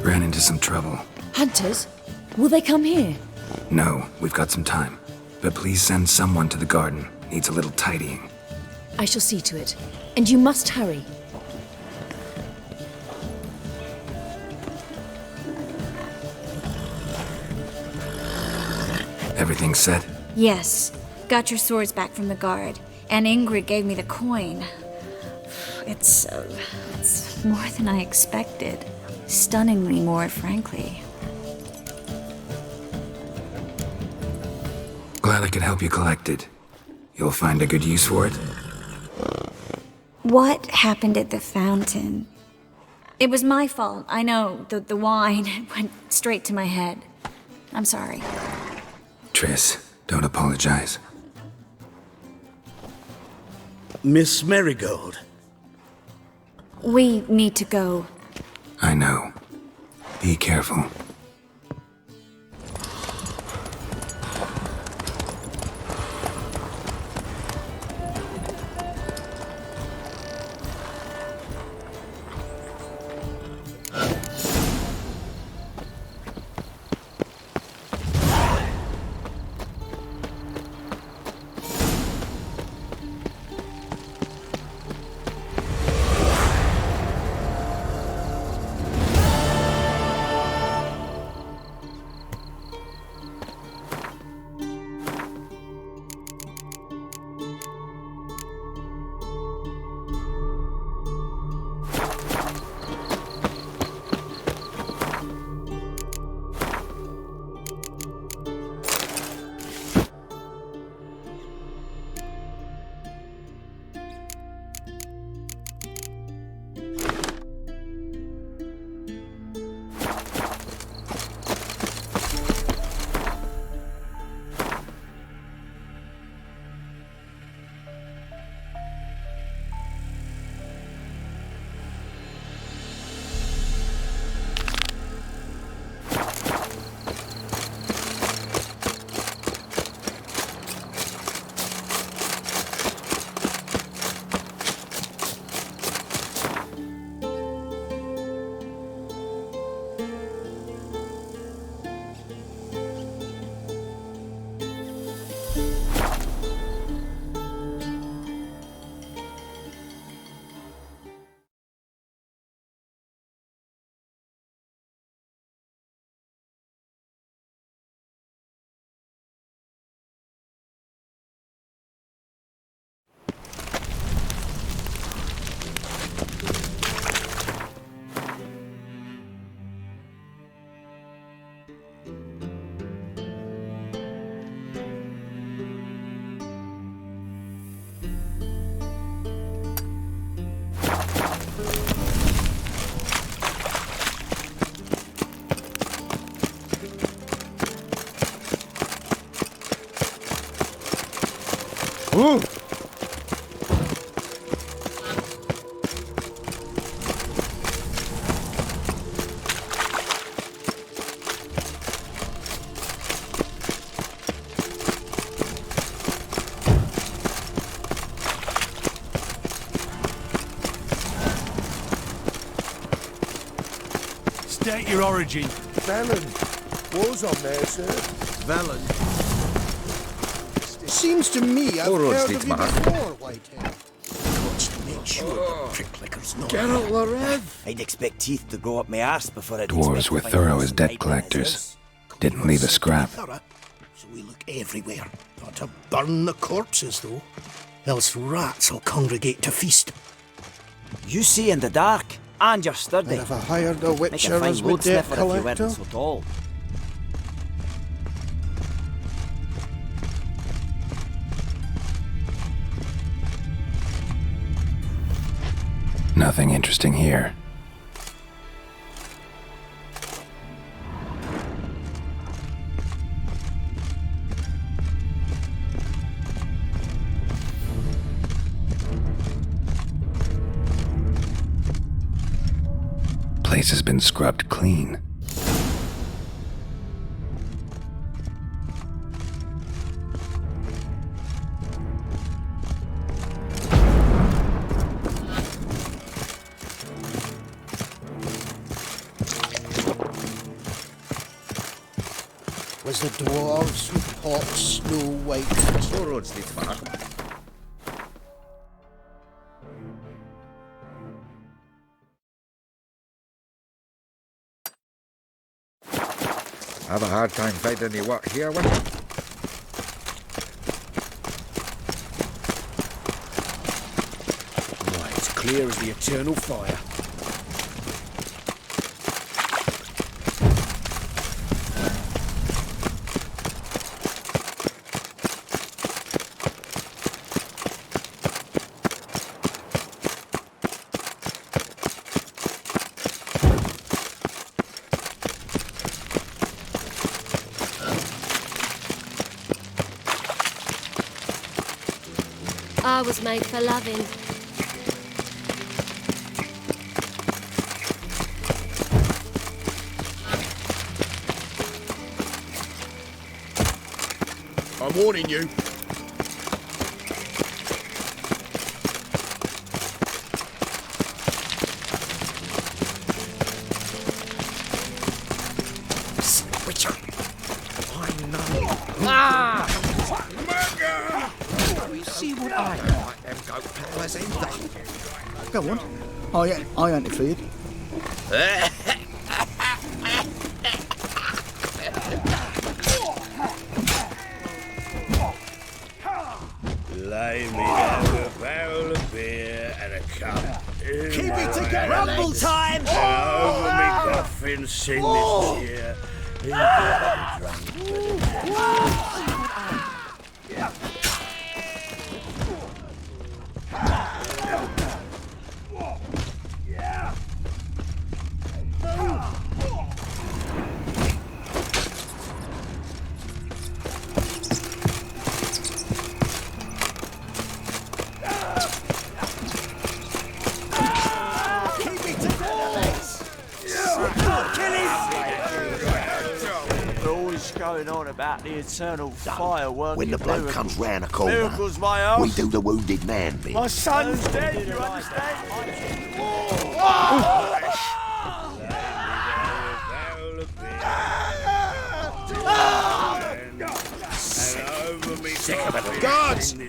Ran into some trouble. Hunters? Will they come here? No, we've got some time. But please send someone to the garden. Needs a little tidying. I shall see to it. And you must hurry. Everything set? Yes. Got your swords back from the guard. And Ingrid gave me the coin. It's more than I expected. Stunningly more, frankly. Glad I could help you collect it. You'll find a good use for it? What happened at the fountain? It was my fault, I know. The wine went straight to my head. I'm sorry. Triss, don't apologize. Miss Marigold. We need to go. I know. Be careful. Ooh. State your origin. Velen. War's on there, sir. Velen. It seems to me I've All roads heard lead of to you Mahar. before, Whitehead. Touched me. Sure, the pricklicker's not. Get out the rev! I'd expect teeth to grow up my arse before I'd Dwarves expect were to find thorough a as debt pipe in his collectors. house. Didn't leave a scrap. So we look everywhere. Not to burn the corpses, though. Else rats will congregate to feast. You see in the dark, and you're sturdy. I'd have hired a Make witcher a fine as my wood debt sniffer if you collector. weren't so tall. Nothing interesting here. Place has been scrubbed clean. Was the dwarves with pots snow white? So roads lead far. Have a hard time finding any work here, what? Right, it's clear as the eternal fire. I was made for loving. I'm warning you. Witcher! I know. Ah! See what I like them goat pellers either. Go on. I interfered. Lay me down a barrel of beer and a cup. Keep it together, rumble time! And over me coffin, sing this cheer. He's got drunk, Going on about the eternal firework. When the bloke comes round a corner, Miracles, my ass. we do the wounded man bit. My son's dead, you understand? Sick of it. Guards! He died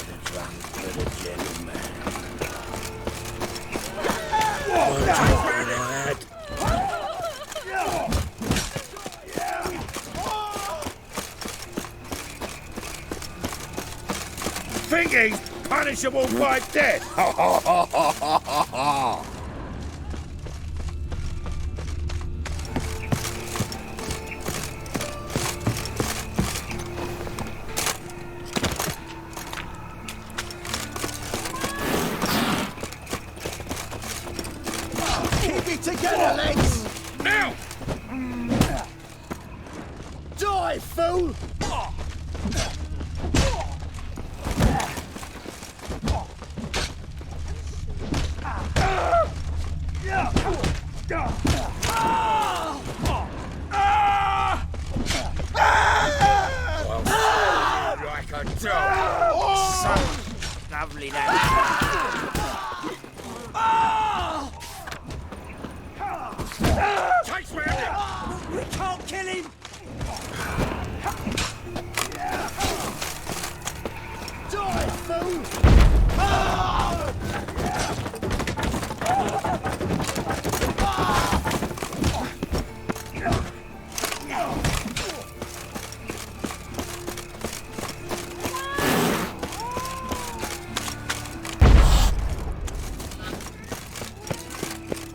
a drunk but a gentleman. What a I had. Think he's punishable by death? Ha ha ha ha ha ha! Keep it together, lads! Now! Die, fool! Like a dog. So lovely that. Takes me out. We can't kill him! Die, fool!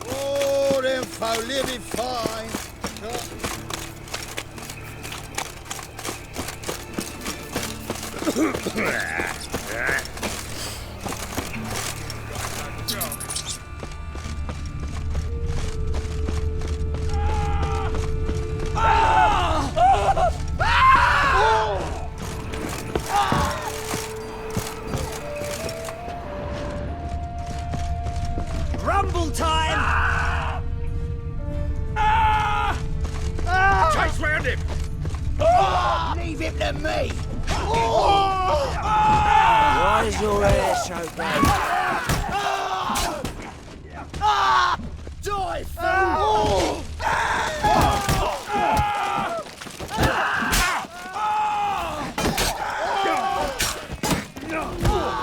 Oh, them folk living fine. Rumble time! Chase round him! Leave him to me. Why is your hair so bad? Die, fool!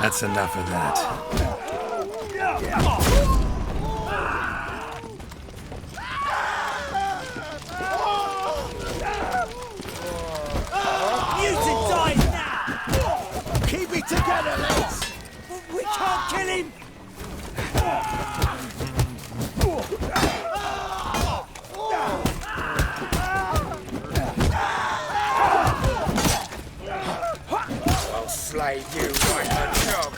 That's enough of that. Mutant dies now! Keep it together, lads. We can't kill him! I'll slay you like a dog.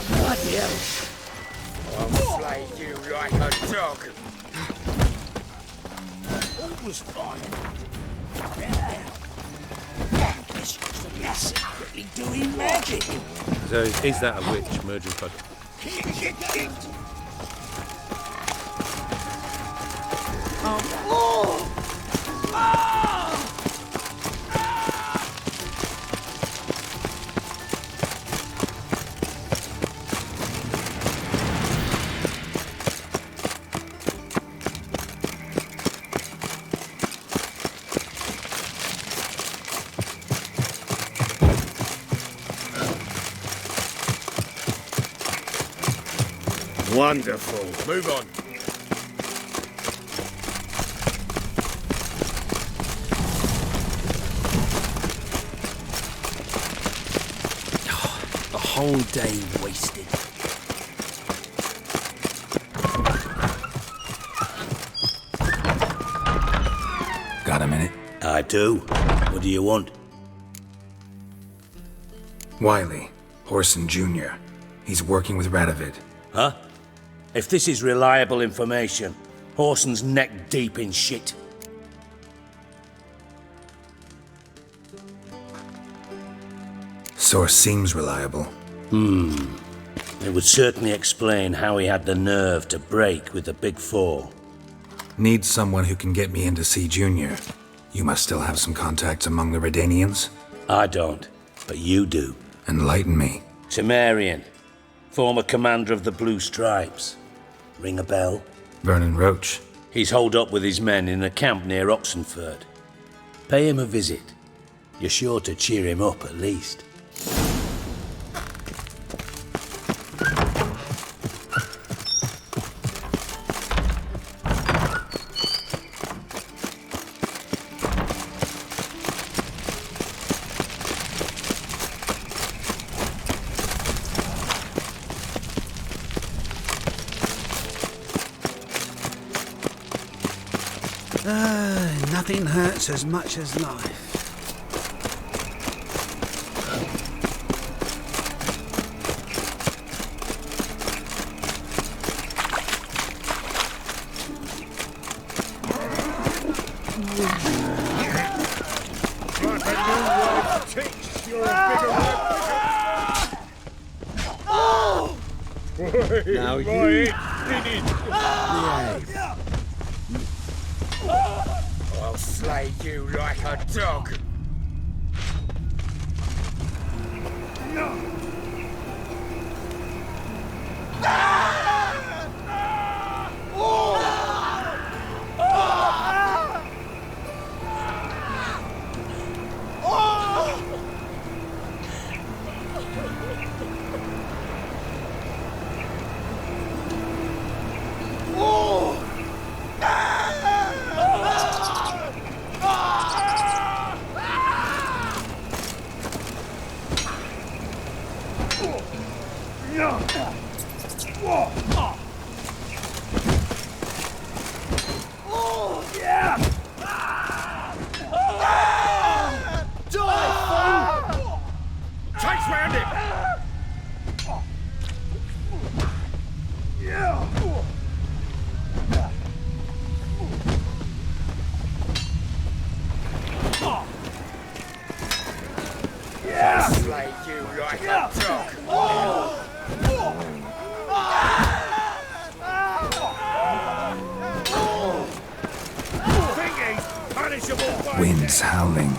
Bloody hell. I'll slay you like a dog. All was fine. This used to be secretly doing magic. So is that a witch, Murdred Bud? Wonderful. Move on. A whole day wasted. Got a minute? I do. What do you want? Wiley, Horson Jr. He's working with Radovid. Huh? If this is reliable information, Horson's neck deep in shit. Source seems reliable. It would certainly explain how he had the nerve to break with the Big Four. Need someone who can get me in to see Junior. You must still have some contacts among the Redanians? I don't, but you do. Enlighten me. Temerian, former commander of the Blue Stripes. Ring a bell? Vernon Roach. He's holed up with his men in a camp near Oxenford. Pay him a visit. You're sure to cheer him up at least. Nothing hurts as much as life. Like a new wife teach Now you... I'll slay you like a dog. Slay you like a dog. Winds howling.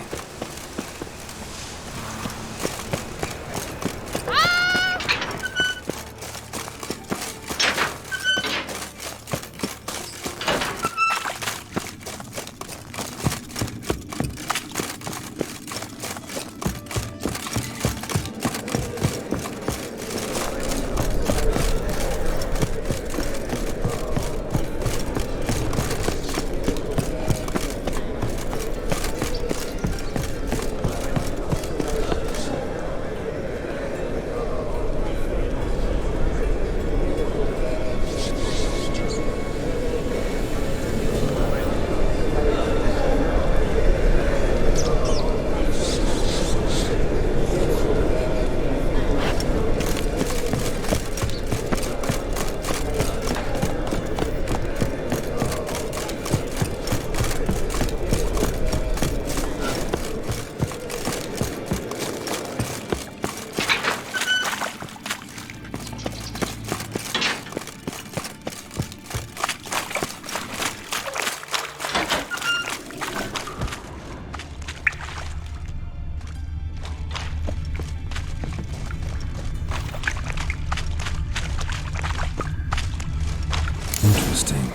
Interesting.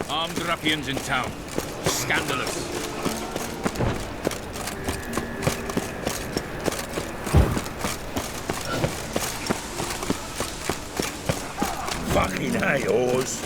Armed ruffians in town. Scandalous. Fucking hey, oars.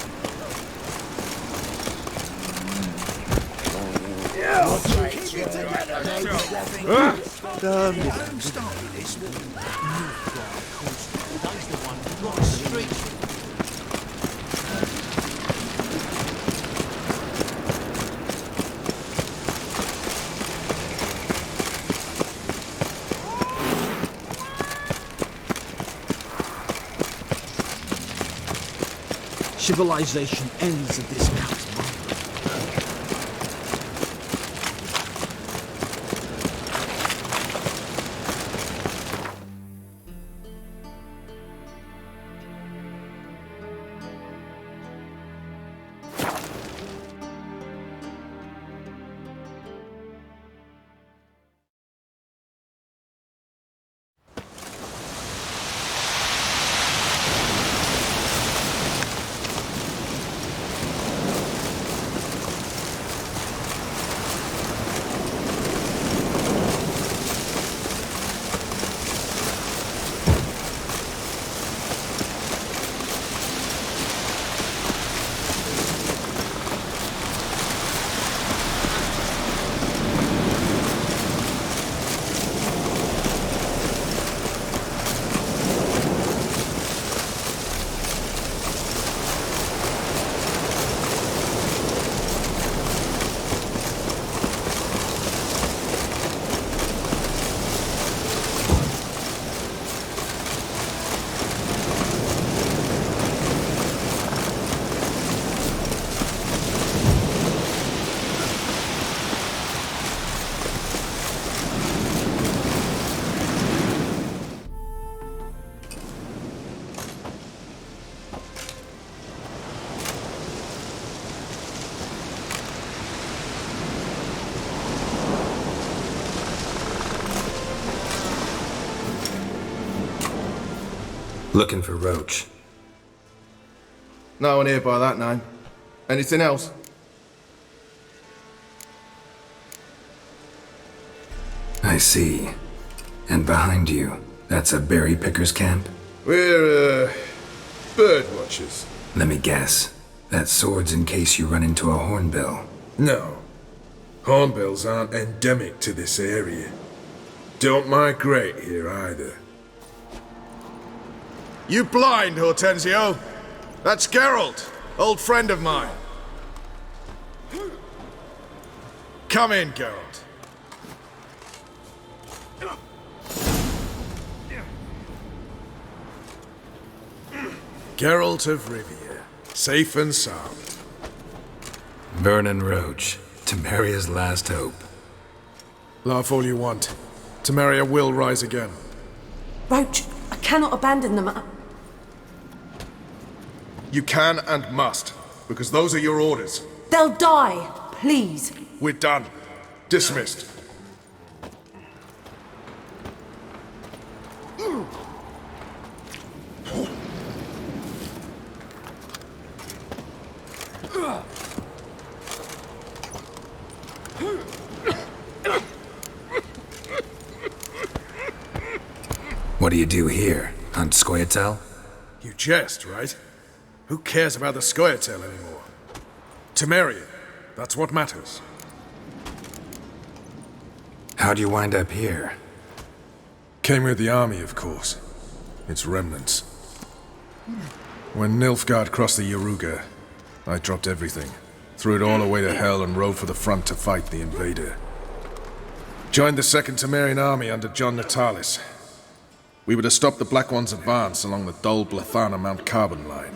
civilization ends at this house. Looking for Roach. No one here by that name. Anything else? I see. And behind you, that's a berry picker's camp? We're, bird watchers. Let me guess. That sword's in case you run into a hornbill. No. Hornbills aren't endemic to this area. Don't migrate here either. You blind, Hortensio? That's Geralt, old friend of mine. Come in, Geralt. Geralt of Rivia, safe and sound. Vernon Roach, Temeria's last hope. Laugh all you want. Temeria will rise again. Roach, I cannot abandon them. You can and must, because those are your orders. They'll die, please. We're done. Dismissed. What do you do here? Hunt Scoia'tael? You jest, right? Who cares about the Scoia'tael anymore? Temeria, that's what matters. How'd you wind up here? Came with the army, of course. Its remnants. When Nilfgaard crossed the Yaruga, I dropped everything, threw it all away to hell and rode for the front to fight the invader. Joined the Second Temerian Army under John Natalis. We were to stop the Black One's advance along the Dol Blathana Mount Carbon line.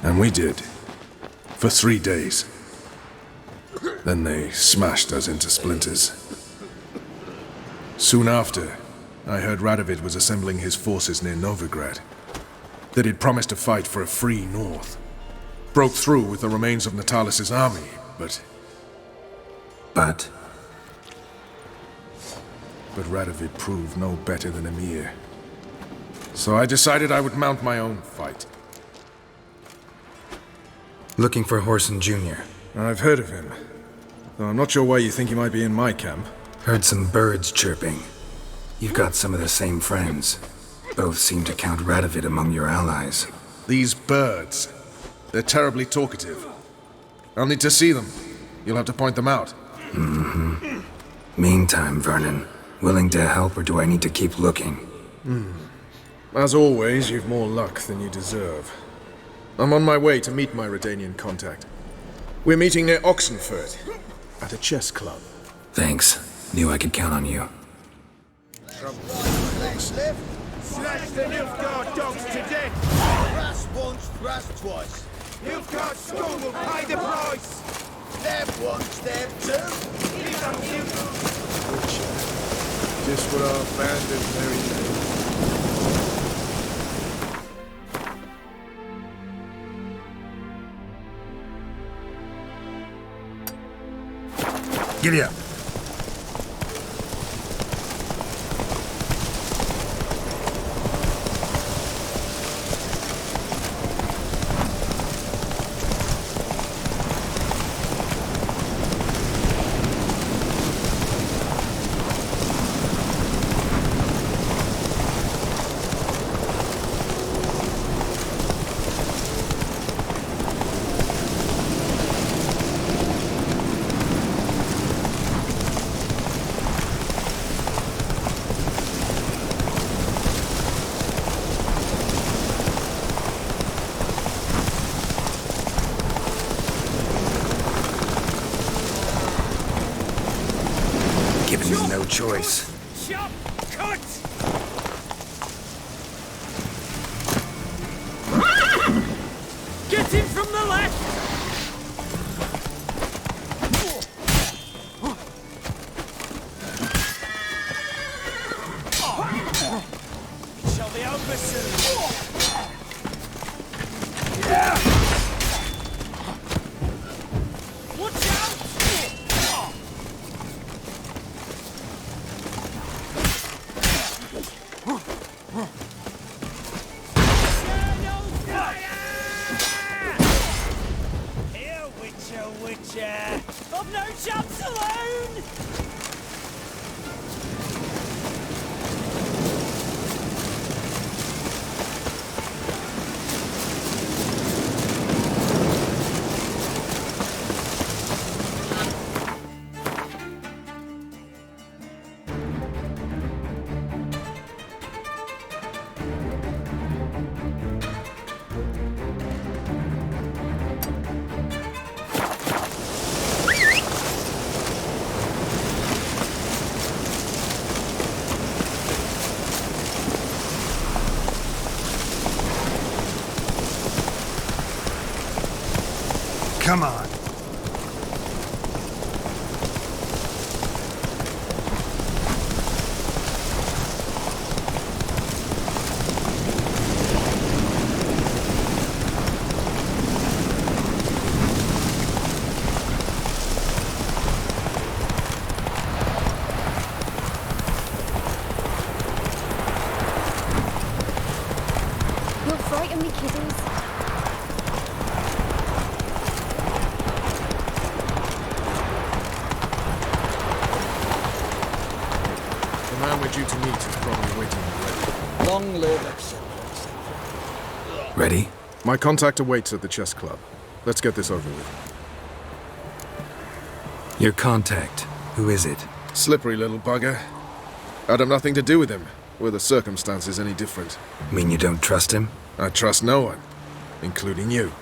And we did. For 3 days. Then they smashed us into splinters. Soon after, I heard Radovid was assembling his forces near Novigrad. That he'd promised to fight for a free North. Broke through with the remains of Natalis' army, but... But Radovid proved no better than Emir. So I decided I would mount my own fight. Looking for Whoreson Jr. I've heard of him. Though I'm not sure why you think he might be in my camp. Heard some birds chirping. You've got some of the same friends. Both seem to count Radovid among your allies. These birds. They're terribly talkative. I'll need to see them. You'll have to point them out. Mm-hmm. Meantime, Vernon, willing to help or do I need to keep looking? As always, you've more luck than you deserve. I'm on my way to meet my Redanian contact. We're meeting near Oxenfurt, at a chess club. Thanks. Knew I could count on you. Slash the Nilfgaard dogs to death! Brass once, brass twice. Nilfgaard school will pay the price! Them once, them two. Just what our abandoned merry name. Giddy up. No choice. Chop! Cut! Get him from the left! Shall be over soon. Yeah! Watch out! I've no chance alone! Come on. You'll frighten me, kiddies. The man we're due to meet is probably waiting already. Long live etc. Ready? My contact awaits at the chess club. Let's get this over with. Your contact. Who is it? Slippery little bugger. I'd have nothing to do with him. Were the circumstances any different? Mean you don't trust him? I trust no one, including you.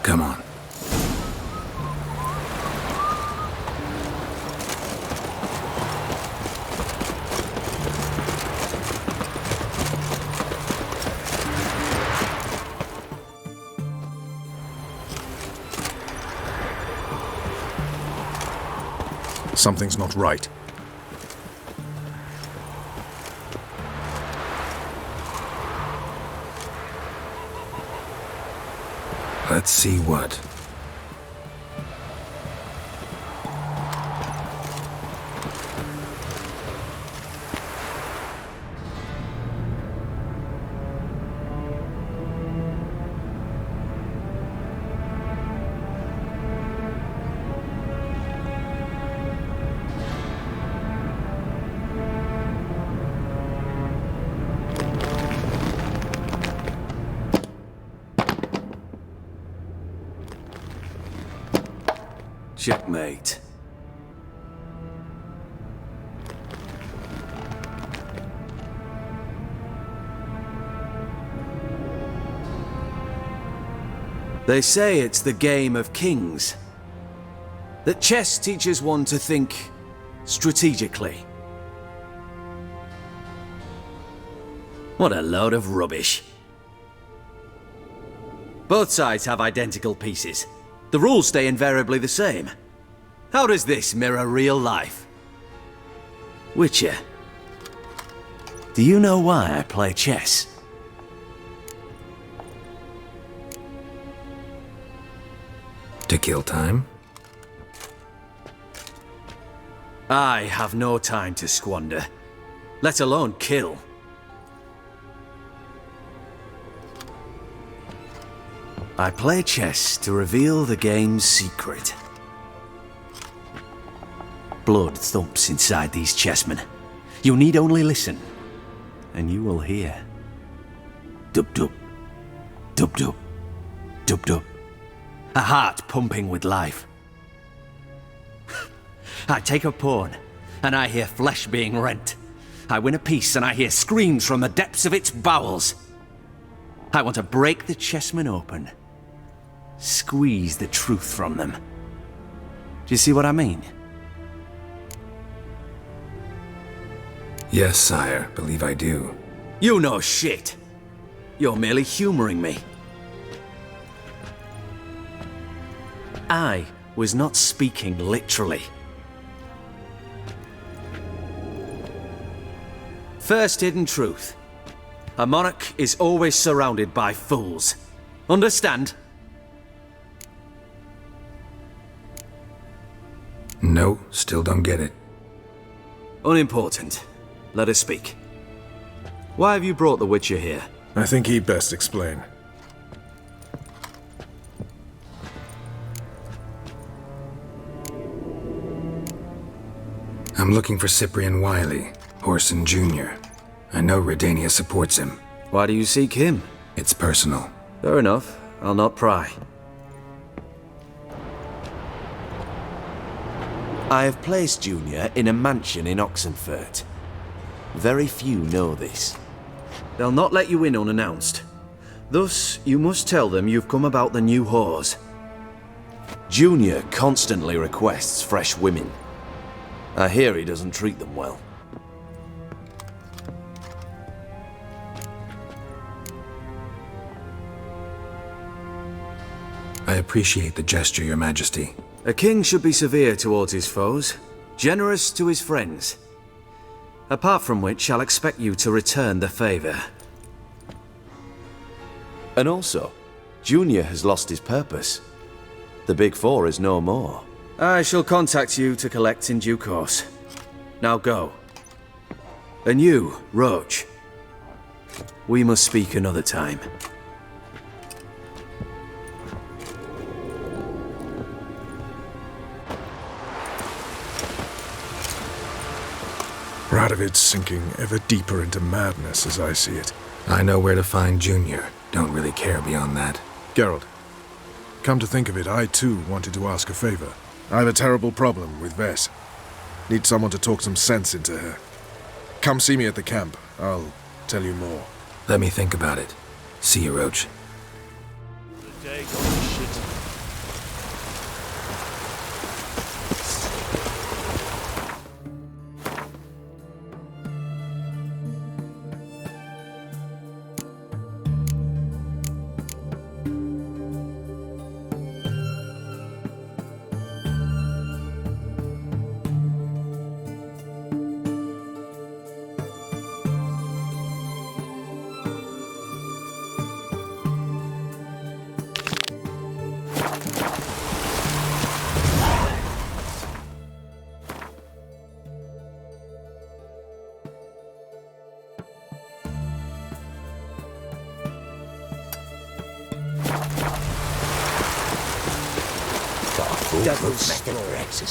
Come on. Something's not right. Let's see what. Checkmate. They say it's the game of kings. That chess teaches one to think strategically. What a load of rubbish. Both sides have identical pieces. The rules stay invariably the same. How does this mirror real life? Witcher, do you know why I play chess? To kill time? I have no time to squander, let alone kill. I play chess to reveal the game's secret. Blood thumps inside these chessmen. You need only listen, and you will hear. Dub-dub, dub-dub, dub-dub. A heart pumping with life. I take a pawn, and I hear flesh being rent. I win a piece, and I hear screams from the depths of its bowels. I want to break the chessmen open. Squeeze the truth from them. Do you see what I mean? Yes, sire. Believe I do. You know shit. You're merely humoring me. I was not speaking literally. First hidden truth. A monarch is always surrounded by fools. Understand? No, still don't get it. Unimportant. Let us speak. Why have you brought the Witcher here? I think he'd best explain. I'm looking for Cyprian Wiley, Whoreson Jr. I know Redania supports him. Why do you seek him? It's personal. Fair enough. I'll not pry. I have placed Junior in a mansion in Oxenfurt. Very few know this. They'll not let you in unannounced. Thus, you must tell them you've come about the new whores. Junior constantly requests fresh women. I hear he doesn't treat them well. I appreciate the gesture, Your Majesty. A king should be severe towards his foes, generous to his friends. Apart from which, I'll expect you to return the favor. And also, Junior has lost his purpose. The Big Four is no more. I shall contact you to collect in due course. Now go. And you, Roach. We must speak another time. Radovid's sinking ever deeper into madness as I see it. I know where to find Junior. Don't really care beyond that. Geralt, come to think of it, I too wanted to ask a favor. I have a terrible problem with Vess. Need someone to talk some sense into her. Come see me at the camp. I'll tell you more. Let me think about it. See you, Roach. Double-stuffed breakfast.